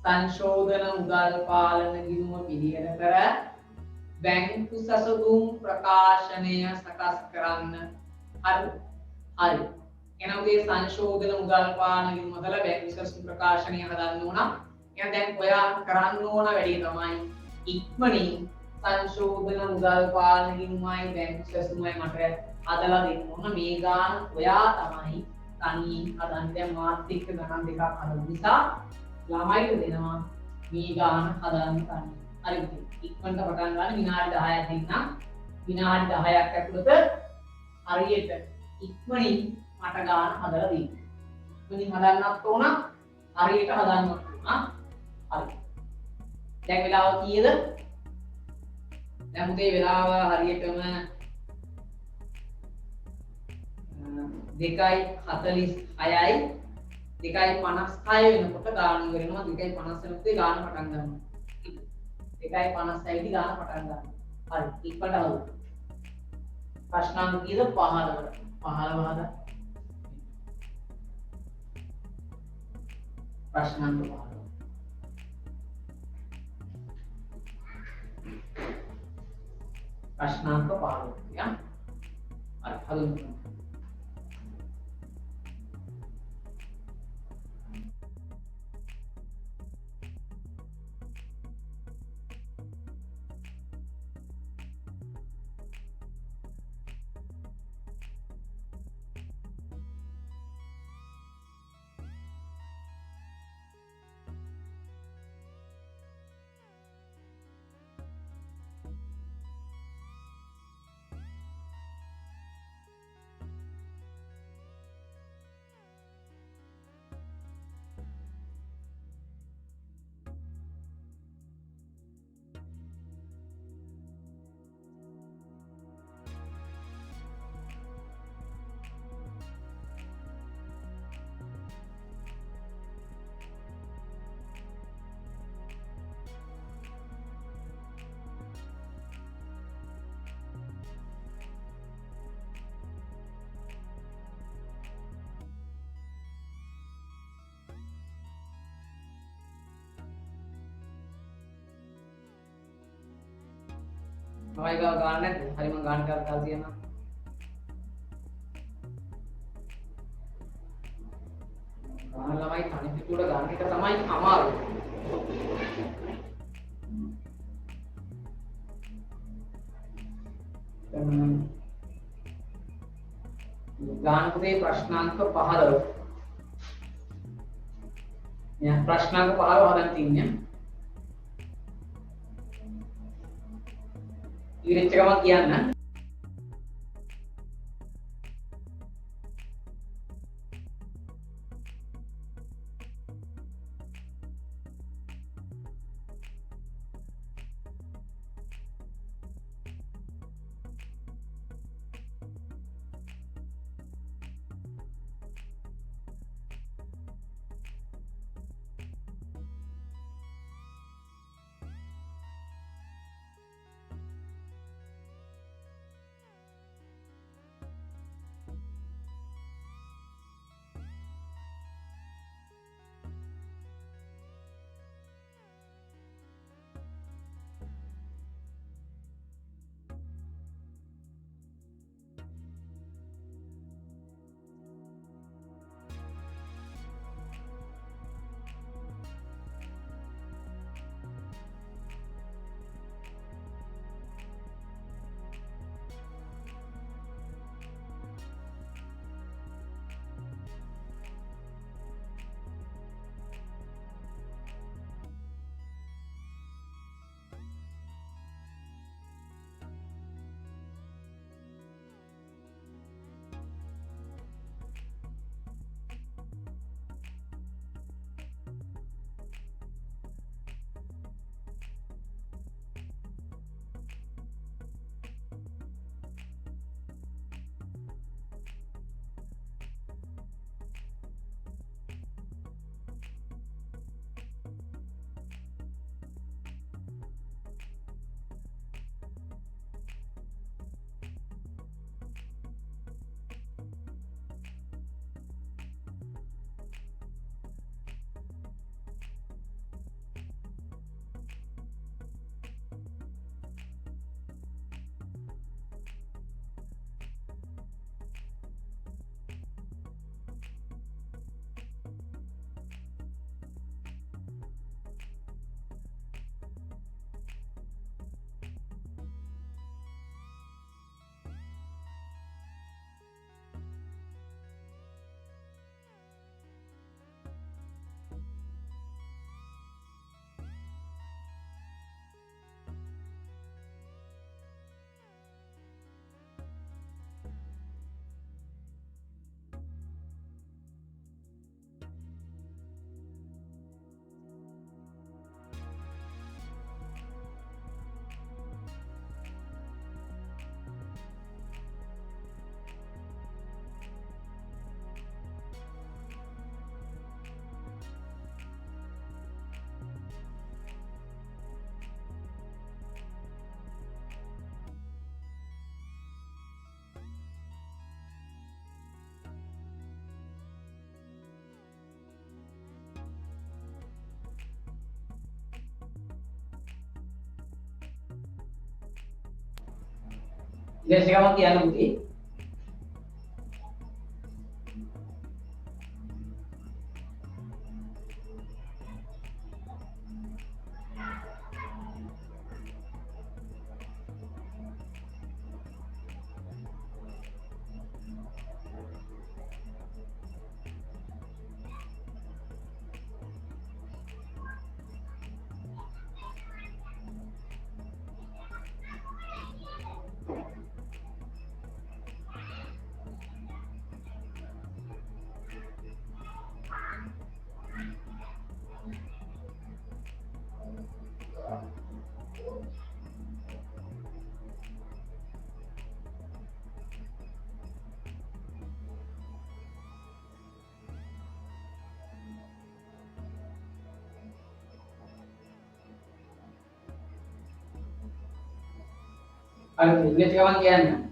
සංශෝධන මුදල් පාලන ගිණුම පිළියෙල කර බැංකු සසුදුම් ප්‍රකාශනය සකස් කරන්න හරි හරි එහෙනම් මේ සංශෝධන මුදල් පාලන ගිණුම හදලා බැංකු සසුදුම් ප්‍රකාශනය හදන්න ඕන එහෙනම් දැන් ඔයා කරන්න ඕන වැඩේ තමයි ඉක්මනින් සංශෝධන මුදල් පාලන ගිණුමයි බැංකු සසුදුමයි මට හදලා දෙන්න ඕන මේ ගාන ඔයා තමයි තනියෙන් හදන්න. දැන් මාත් එක්ක ගණන් දෙකක් හදපු නිසා ළමයිට දෙනවා මේ ගාන හදන්න තනියෙන්. හරිද? ඉක්මනට පටන් ගන්න විනාඩි 10ක් දෙන්නම්. විනාඩි 10ක් ඇතුළත හරියට ඉක්මනින් මට ගාන හදලා දෙන්න. ඉක්මනින් හදන්නත් ඕන හරියට හදන්නත් ඕන. හරි. දැන් වෙලාව කීයද? දැන් මුදේ වෙලාව හරියටම 2:46යි 2:56 වෙනකොට ගාන ඉවර වෙනවා. 2:50 වෙනකොට ගාන පටන් ගන්නවා. 2:56 දී ගාන පටන් ගන්නවා. හරි. ඉක්මනට හදමු. ප්‍රශ්නාංක කීයද? 15කට. 15 හදා. ප්‍රශ්නාංක 15. प्रश्नांक 15 या हल भाई का गान है हरी मैं गान करता दिया ना गान लमाई थाने पे पूरा गान के समाई अमार गान के प्रश्नांक 15 या प्रश्नांक 15 हदन 3 nya ඉරිච්ච ගමන් කියන්න විදේශිකම කියන්න පුතේ. හරි විදේශිකම කියන්න.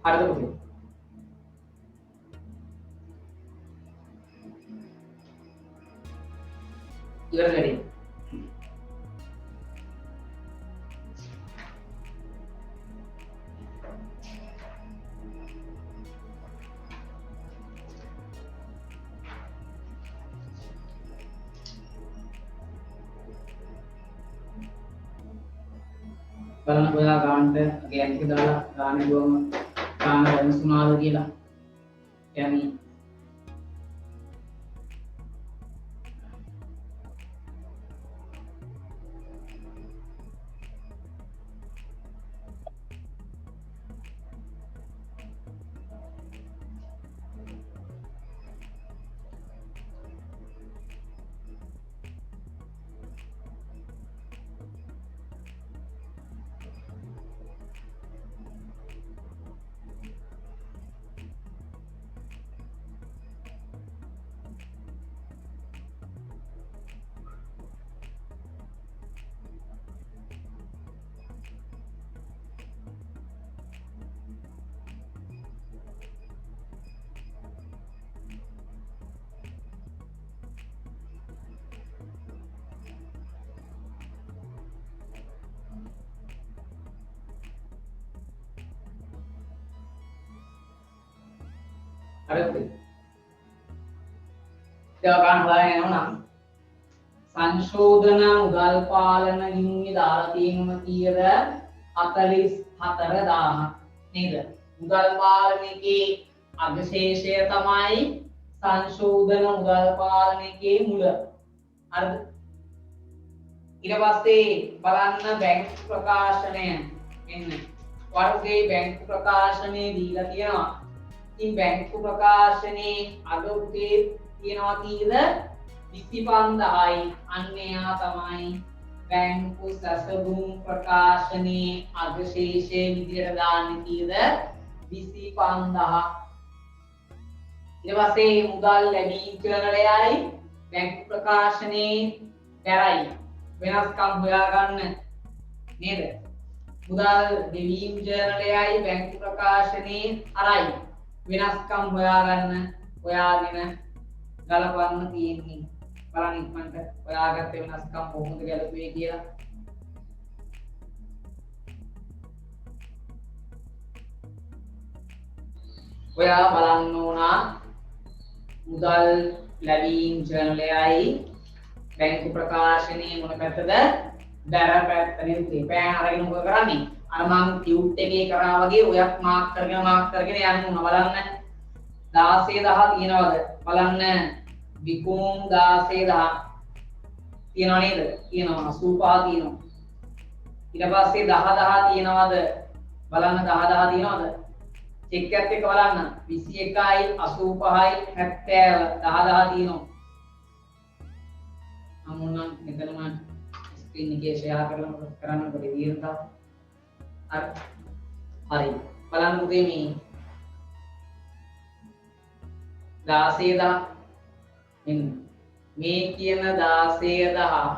හරිද පුතේ? ඉවර වැඩි. බලන්න ඔයා ගානට ගෑන් එක දාලා ගානේ දුවම ගාන වෙනස් වුණාද කියලා. يعني හරිද? ඒවා ගන්න හොයන්නේ නැවනම් සංශෝධන මුදල් පාලන හිමියේ දාලා තියෙනම කීයද 44000 නේද? මුදල් පාලනයේ අගශේෂය තමයි සංශෝධන මුදල් පාලනයේ මුල. හරිද? ඊට පස්සේ බලන්න බැංකු ප්‍රකාශනය එන්න. වර්ගයේ බැංකු ප්‍රකාශනයේ දීලා තියෙනවා ඉතින් බැංකු ප්‍රකාශනයේ අග පුතේ තියෙනවා කීයද 25000යි. අන්න එයා තමයි බැංකු සැසඳුම් ප්‍රකාශනයේ අගශේෂය විදියට දාන්නේ කීයද 25000. ඊට පස්සේ මුදල් ලැබීම් ජර්නලයයි බැංකු ප්‍රකාශනයේ බැරයි වෙනස්කම් හොයාගන්න නේද? මුදල් ගෙවීම් ජර්නලයයි බැංකු ප්‍රකාශනයේ අරයි වෙනස්කම් හොයාගෙන ගලපන්න තියෙන්නේ. බලන්න ඉක්මනට හොයාගත්ත වෙනස්කම් කොහොමද ගැලපුවේ කියලා. ඔයා බලන්න ඕන මුදල් ලැබීම් ජර්නලයයි බැංකු ප්‍රකාශනයේ මොන පැත්තද? බැර පැත්ත නේද? පෑන් අරගෙන මොකද කරන්නේ? අර මං ටියුට් එකේ කරා වගේ ඔයක් මාක් කරගෙන යන්න ඕන. බලන්න 16000 තියනවද? බලන්න විකුණුම් 16000 තියනව නේද? තියෙනවා 85 තියෙනවා. ඊට පස්සේ 10000 තියනවද? බලන්න 10000 තියනවද? චෙක් එකත් එක්ක බලන්න 21යි 85යි 70 10000 තියෙනවා. අමුණන් මෙතනම ස්ක්‍රීන් එකේ ෂෙයා කරන්න කොට දියුණා. හරි. බලන්න පුතේ මේ 16000 මෙන්න මේ කියන 16000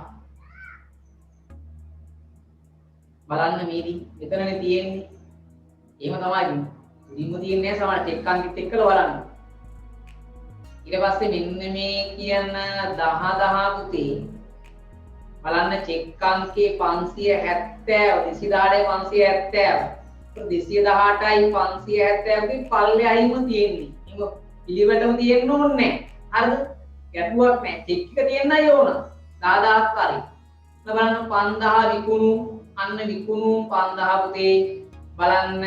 බලන්න මේදි මෙතනනේ තියෙන්නේ. එහෙම තමයි. මුලින්ම තියෙන්නේ සමහර චෙක් අංකෙත් එක්කලා බලන්න. ඊට පස්සේ මෙන්න මේ කියන 10000 පුතේ බලන්න චෙක් අංකේ 570 218යි 570 පල්ලෙහිම තියෙන්නේ. ඒක පිළිවෙලටම තියෙන්න ඕනේ නැහැ. හරිද? ගැටුවක් නැහැ. චෙක් එක තියෙන්නයි ඕන. 10000ක් හරි. බලන්න 5000 විකුණු අන්න විකුණු 5000 පුතේ බලන්න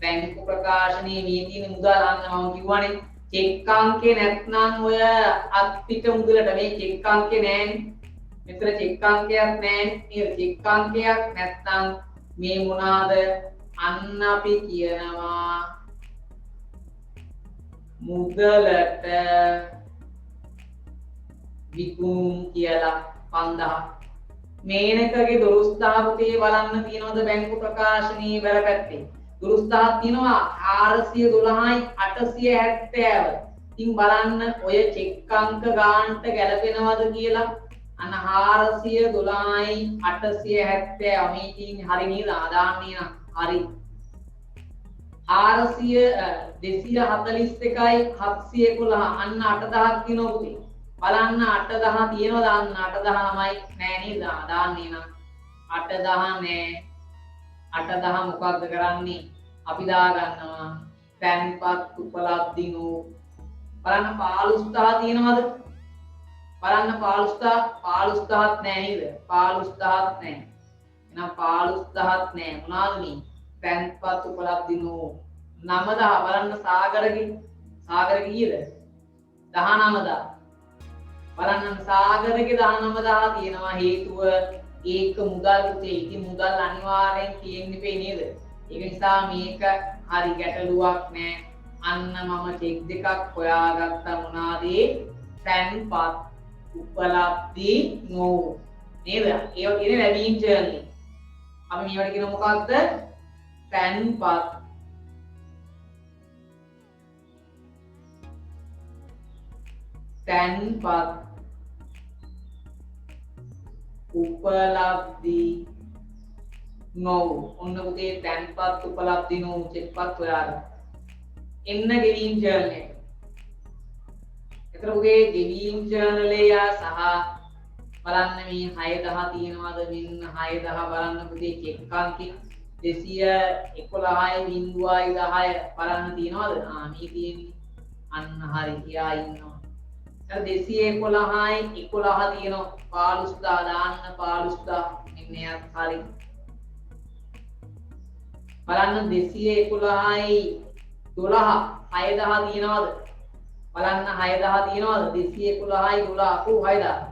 බැංකු ප්‍රකාශනයේ මේ තියෙන මුදල් අන්න මම කිව්වනේ චෙක් අංකේ නැත්නම් ඔය අත්පිට මුදලට මේ චෙක් අංකේ නැහැනේ. මෙතන චෙක් අංකයක් නැහැ. නේද? චෙක් අංකයක් නැත්නම් මේ මොනවාද? අන්න අපි කියනවා මුදලට විකුණුම් කියලා 5000. මේනකගේ 12000 පුතේ බලන්න තියෙනවද බැංකු ප්‍රකාශනයේ බැල පැත්තේ? 12000ක් තියෙනවා 412යි 870. ඉතින් බලන්න ඔය චෙක් අංක ගානට ගැලපෙනවද කියලා. අන්න 412යි 870 මේ තියෙන්නේ හරි නේද? ආදාන්නේ නම් හරි. 241යි 711 අන්න 8000ක් තියෙනවා පුතේ. බලන්න 8000 තියෙනවද? අන්න 8009යි නෑ නේද? ආදාන්නේ නම් 8000 නෑ. 8000 මොකක්ද කරන්නේ? අපි දා ගන්නවා තැන්පත් උපලබ්ධි නෝ. බලන්න 15000 තියෙනවද? බලන්න 15000ක් නෑ නේද? 15000ක් නෑ. එහෙනම් 15000ක් නෑ. මොනවාද මේ? තැන්පත් උපලබ්ධි නෝ. 9000 බලන්න සාගර කීයද? 19000. බලන්න සාගරගේ 19000 තියෙනවා. හේතුව ඒක මුදල් පුතේ. ඉතින් මුදල් අනිවාර්යෙන් තියෙන්න ඉපේ නේද? ඒක නිසා මේක හරි ගැටලුවක් නෑ. අන්න මම චෙක් දෙකක් හොයාගත්තා. මොනවාද? තැන්පත් උපලබ්ධි නෝ නේද? ඒක කියන්නේ ලැබීම් ජර්නල්. අපි මේවට කියන මොකක්ද? තැන්පත් උපලබ්ධි නෝ. ඔන්න පුතේ තැන්පත් උපලබ්ධි නෝ චෙක්පත් හොයාගන්න. එන්න ගෙවීම් ජර්නල් එක. එතන පුතේ ගෙවීම් ජර්නලය සහ බලන්න මේ 6000 තියෙනවද? මෙන්න 6000 බලන්න පුතේ චෙක් අංකේ 211යි 0.10 බලන්න තියෙනවද? මේ තියෙන්නේ. අන්න හරි කියා ඉන්නවා. 211යි 11 තියෙනවා. 15000 දාන්න 15000 මෙන්න එයත් හරි. බලන්න 211යි 12 6000 තියෙනවද? බලන්න 6000 තියෙනවද? 211යි 12 අපෝ 6000.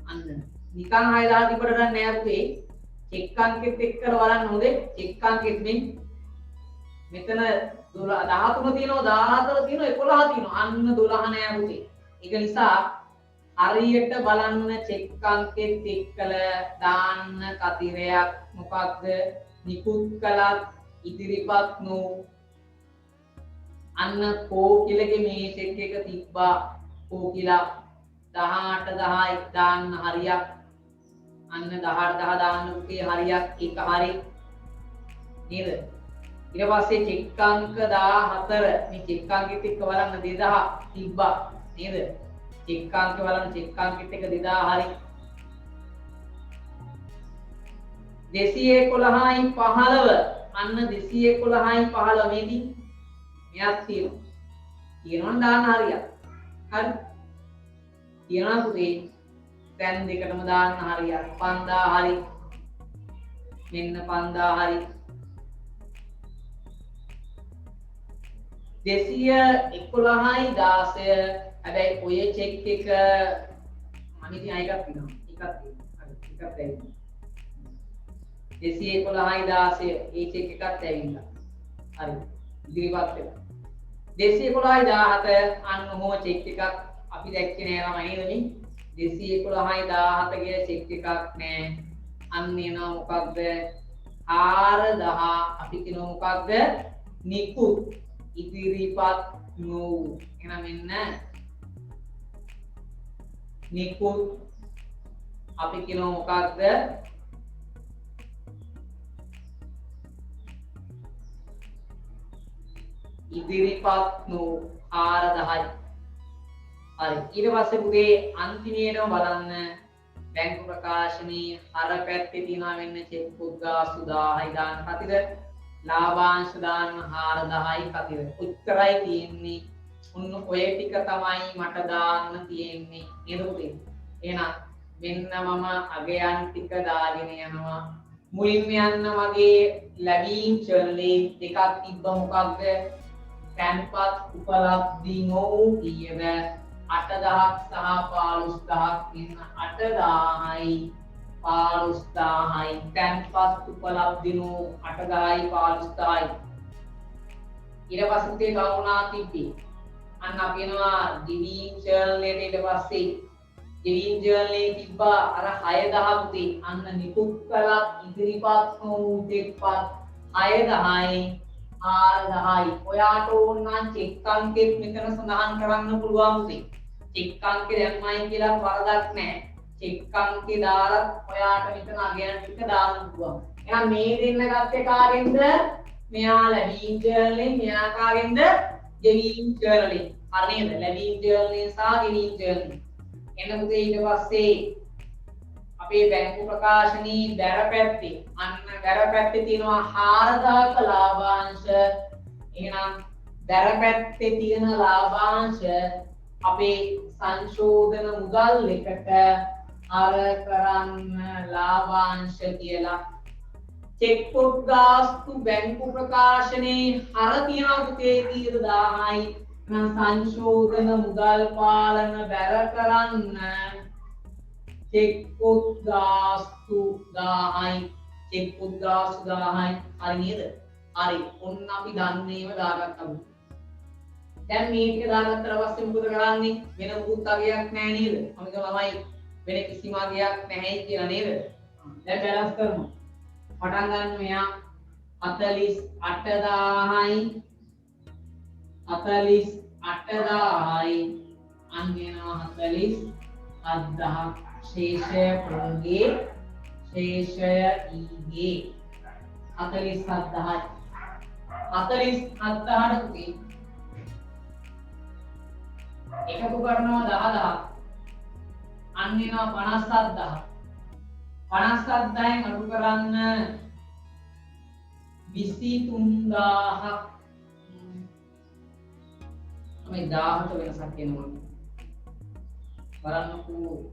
අන්න නිකන් 6000 තිබ්බට ගන්න නෑ පුතේ. චෙක් අංකෙත් එක්ක බලන්න හොඳේ. චෙක් අංකෙත් මෙතන 13 තියෙනවා 14 තියෙනවා 11 තියෙනවා අන්න 12 නෑ පුතේ. ඒක නිසා හරියට බලන්න චෙක් අංකෙත් එක්කලා දාන්න කතිරයක් මොකක්ද නිකුත් කළත් ඉදිරිපත් නෝ අන්න කෝකිලගේ මේ චෙක් එක තිබ්බා කෝකිලා 18 10 දාන්න හරියක් අන්න 18 10 දාන්න පුතේ හරියක් ඒක හරි නේද ඊට පස්සේ චෙක් අංක 14 මේ චෙක් අංකෙත් එක්ක බලන්න 2000 තිබ්බා නේද චෙක් අංක බලන්න චෙක් අංකෙත් එක 2000 හරි 211යි 15 අන්න 211යි 15 මේදී මෙයක් තියෙනවා දාන්න හරියක් හරි තියෙනවා පුතේ දැන් දෙකටම දාන්න හරියක් 5000 හරි මෙන්න 5000 හරි 211යි 16 හැබැයි ඔය චෙක් එක මම ඉතින් අයකක් තියෙනවා එකක් තියෙනවා හරි එකක් ඇවිල්ලා 211යි 16 ඒ චෙක් එකත් ඇවිල්ලා හරි ඉදිරිපත් වෙලා 211යි 17 අන්න ඔහොම චෙක් එකක් අපි දැක්කේ නෑ ළමයි නේද 211යි 17 කියන චෙක් එකක් නෑ අන්න එනවා මොකක්ද 4000 අපි කියනවා මොකක්ද නිකුත් ඉදිරිපත් නෝ එහෙනම් මෙන්න නිකුත් අපි කියනවා මොකක්ද ඉදිරිපත් නෝ 4000යි හරි ඊට පස්සේ පුතේ අන්තිමේටම බලන්න බැංකු ප්‍රකාශනයේ අර පැත්තේ තියෙනවා මෙන්න චෙක් පොත් ගාස්තු 1000යි දාන්න කතිද ලාභාංශ දාන්න 4000යි කතිද උත්තරයි තියෙන්නේ උන්න ඔය ටික තමයි මට දාන්න තියෙන්නේ නේද පුතේ එහෙනම් මෙන්න මම අගයන් ටික දාගෙන යනවා මුලින්ම යන්න මගේ ලැබීම් චර්ලේ දෙකක් තිබ්බ මොකක්ද තැන්පත් උපලබ්ධි නොවු කියව 8000ක් සහ 15000ක් ඉන්න 8000යි 15000යි තැන්පත් උපලබ්ධි නොවු 8000යි 15000යි ඊට පස්සේ තේ ගණනා තිබ්බේ අන්න අපි යනවා ඩිවින් ජර්නලයට ඊට පස්සේ ඩිවින් ජර්නලේ තිබ්බා අර 6000 පුතේ අන්න නිකුත් කළා ඉදිරිපත් නොවු දෙක්පත් 6000යි 4000යි ඔයාට ඕන නම් චෙක් අංකෙත් මෙතන සඳහන් කරන්න පුළුවන් පුතේ චෙක් අංකේ දැම්මයි කියලා වරදක් නැහැ චෙක් අංකේ දාලා ඔයාට මෙතන අගයන් ටික දාන්න පුළුවන් එහෙනම් මේ දෙන්න ගත්තේ කාගෙන්ද මෙයා ලැබීම් ජර්නලෙන් මෙයා කාගෙන්ද ගෙවීම් ජර්නලෙන් හරි නේද ලැබීම් ජර්නලෙන් සහ ගෙවීම් ජර්නලෙන් එන්න පුතේ ඊට පස්සේ අපේ බැංකු ප්‍රකාශනයේ බැර පැත්තේ අන්න බැර පැත්තේ තියෙනවා 4000ක ලාභාංශ එහෙනම් බැර පැත්තේ තියෙන ලාභාංශ අපේ සංශෝධන මුදල් එකට අර කරන්න ලාභාංශ කියලා චෙක් පොත් ගාස්තු බැංකු ප්‍රකාශනයේ හර තියෙනවා පුතේ 1000යි නම් සංශෝධන මුදල් පාලන බැර කරන්න චෙක් පොත් ගාස්තු 1000යි චෙක් පොත් ගාස්තු 1000යි හරි නේද හරි ඔන්න අපි දන්නේව දාගත්තා දැන් මේ ටික දාගත්තට පස්සේ මොකද කරන්නේ වෙන මුකුත් අගයක් නැහැ නේද අපි ළමයි වෙන කිසිම අගයක් නැහැ කියලා නේද දැන් බැලන්ස් කරමු පටන් ගන්න මෙයා 48000යි 48000යි අන්ගෙනවා 47000 ශේෂය ප්‍රගේ ශේෂය ඊගේ 47000යි 47000ට පුතේ එකතු කරනවා 10000 අන්ගෙනවා 57000 57000න් අඩු කරන්න 23000ක් මේ 1000ට වෙනසක් එනවා බලන්නකෝ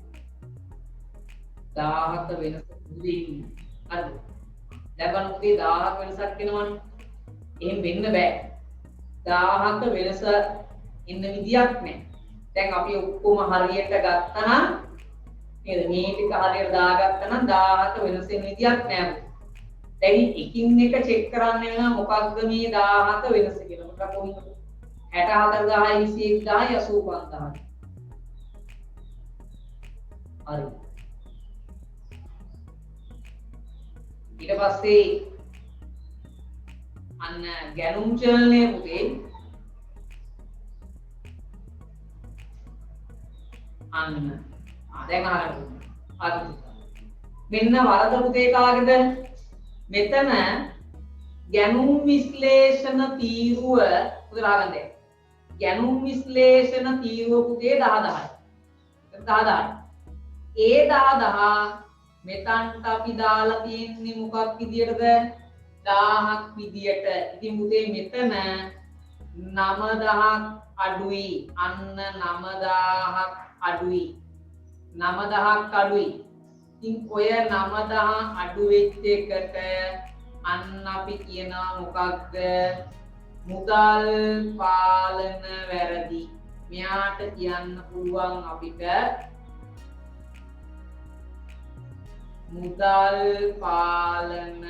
1000ක වෙනස දුදී හරිද දැන් බලන්න පුතේ 1000ක වෙනසක් එනවනේ එහෙම වෙන්න බෑ 1000ක වෙනස ඉන්න විදියක් නැහැ දැන් අපි ඔක්කොම හරියට ගත්තා නම් නේද මේ ටික හරියට දාගත්තා නම් 1000ක වෙනස් වෙන විදියක් නැහැ දැන් එකින් එක චෙක් කරන්න වෙනවා මොකක්ද මේ 1000ක වෙනස කියලා උත්තර කොහොමද 64000 21000 85000 හරි ඊට පස්සේ අන්න ගැනුම් චලනය පුතේ අන්න දැන් අහන්න හරි මෙන්න වරද පුතේ කාගේද මෙතන ගැනුම් විශ්ලේෂණ තීරුව පුතේ ලාගන්න දෙන්න ගැනුම් විශ්ලේෂණ තීරුව පුතේ 10000යි 10000යි ඒ 10000 මෙතන්ට අපි දාලා තියෙන්නේ මොකක් විදියටද 1000ක් විදියට. ඉතින් පුතේ මෙතන 9000ක් අඩුයි. අන්න 9000ක් අඩුයි. 9000ක් අඩුයි. ඉතින් ඔය 9000 අඩු වෙච්ච එකට අන්න අපි කියනවා මොකක්ද? මුදල් පාලන වැරදි. මෙයාට කියන්න පුළුවන් අපිට මුදල් පාලන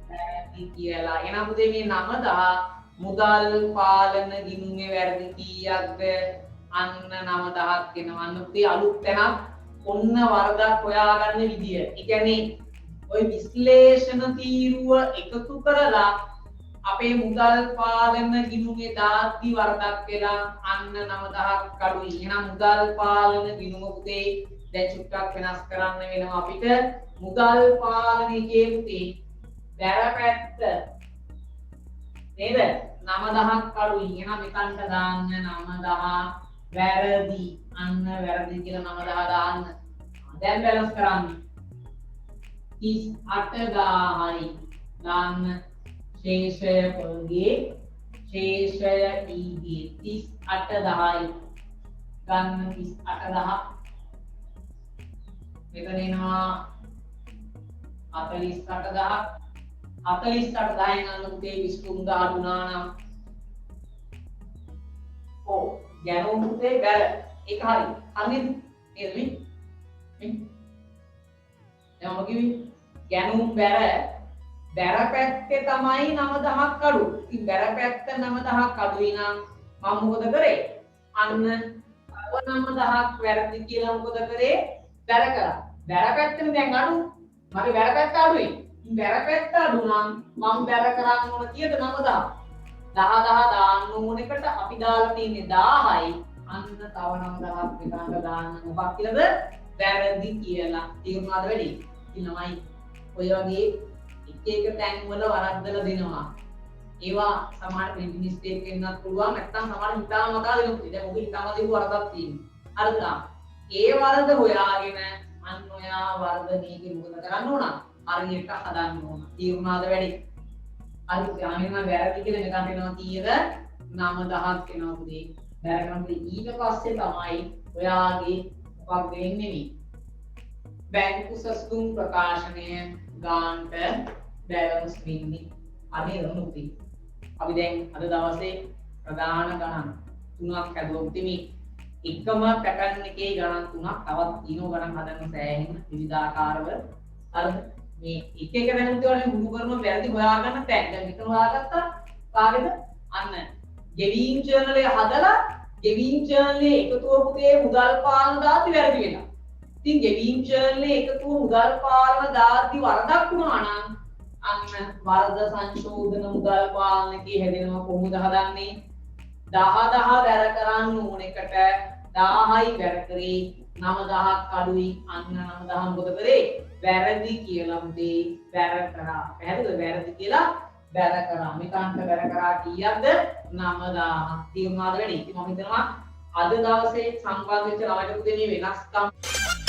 වැරදි කියලා. එහෙනම් පුතේ මේ 9000 මුදල් පාලන ගිණුමේ වැරදි කීයක්ද? අන්න 9000ක් වෙනවා. අන්න පුතේ අලුත් තැනක් ඔන්න වරදක් හොයාගන්න විදිය. ඒ කියන්නේ ওই විශ්ලේෂණ තීරුව එකතු කරලා අපේ මුදල් පාලන ගිණුමේ දාද්දි වරදක් වෙලා අන්න 9000ක් අඩුයි. එහෙනම් මුදල් පාලන ගිණුම පුතේ දැන් චුට්ටක් වෙනස් කරන්න වෙනවා අපිට. මුදල් පාලනයේ පුතේ බැරපැත්ත නේද 9000ක් අඩුයි. එහෙනම් මෙතනට දාන්න 9000 වැරදි. අන්න වැරදි කියලා 9000 දාන්න. දැන් බැලන්ස් කරන්න 38000යි දාන්න ශේෂය පොල්ගේ ශේෂය ඊගේ 38000යි ගන්න 38000 මෙතන එනවා 48000 48000න් අන්න පුතේ 23000 අඩුනා නම් ඔව් ගැනුම් පුතේ බැල ඒක හරි හරිද නේද මේ දැන් මම කිව්වේ ගැනුම් බැර පැත්තේ තමයි 9000ක් අඩු. ඉතින් බැර පැත්ත 9000ක් අඩුයි නම් මම මොකද කරේ? අන්න 9000ක් වැරදි කියලා මොකද කරේ? බැර කරා. බැර පැත්තනේ දැන් අඩු. මගේ බැර පැත්ත අඩුයි. ඉතින් බැර පැත්ත අඩු නම් මම බැර කරන්න ඕන කීයද 9000. 10000 දාන්න ඕන එකට අපි දාලා තියෙන්නේ 1000යි. අන්න තව 9000ක් විතරක් දාන්න මොකක් කියලාද? වැරදි කියලා. තේරුණාද වැඩි? ඉතින් ළමයි ඔය වගේ එක තැන් වල වරද්දලා දෙනවා. ඒවා සමහර ප්‍රින්ට් මිස්ටේක් වෙන්නත් පුළුවන්. නැත්නම් සමහර හිතාමතා දෙනවා. දැන් ඔබ හිතාමතා දීපු වරදක් තියෙනවා. හරිද? ඒ වරද හොයාගෙන අන්න ඔයා වර්ධනයේදී මොකද කරන්න ඕන? හරියට හදන්න ඕන. තීරුණාද වැඩි? හරි යාමින වැරදි කියලා මෙතන එනවා කීයද? 9000ක් එනවා පුතේ. බැලගන්න ඊට පස්සේ තමයි ඔයාගේ මොකක් වෙන්නේ මේ. බැංකු සස්තුම් ප්‍රකාශනය ගාන්ට බැලන්ස් වෙන්නේ. අනේ රොනුති. අපි දැන් අද දවසේ ප්‍රධාන ගණන් තුනක් හදුවොත් මේ එකම පැටර්න් එකේ ගණන් තුනක් තවත් ඊනෝ ගණන් හදන්න සෑහෙන විවිධාකාරව හරිද මේ එක එක දැනුම් වලින් මුළු කරන වැරදි හොයාගන්න තැන් දැන් මෙතන හොයාගත්තා කාගෙද අන්න ගෙවීම් ජර්නලය හදලා ගෙවීම් ජර්නලයේ එකතුව පුතේ මුදල් පාලන දාති වැරදි වෙනවා ඉතින් ගෙවීම් ජර්නලයේ එකතුව මුදල් පාලන දාති වරදක් වුණා නම් අන්න වරද සංශෝධන මුදල් පාලනකේ හැදෙනවා කොහොමද හදන්නේ 10000 වැර කරන්න ඕන එකට 1000යි වැර කරේ 9000ක් අඩුයි අන්න 9000 මොකද කරේ වැරදි කියලා මුදේ වැර කරා පැහැදිලිද වැරදි කියලා වැර කරා මේකාන්ත වැර කරා කීයක්ද 9000 තීරණාද වැඩි ඉතින් මම හිතනවා අද දවසේ සම්බන්ධ වෙච්ච ළමයිට පුතේ මේ වෙනස්කම්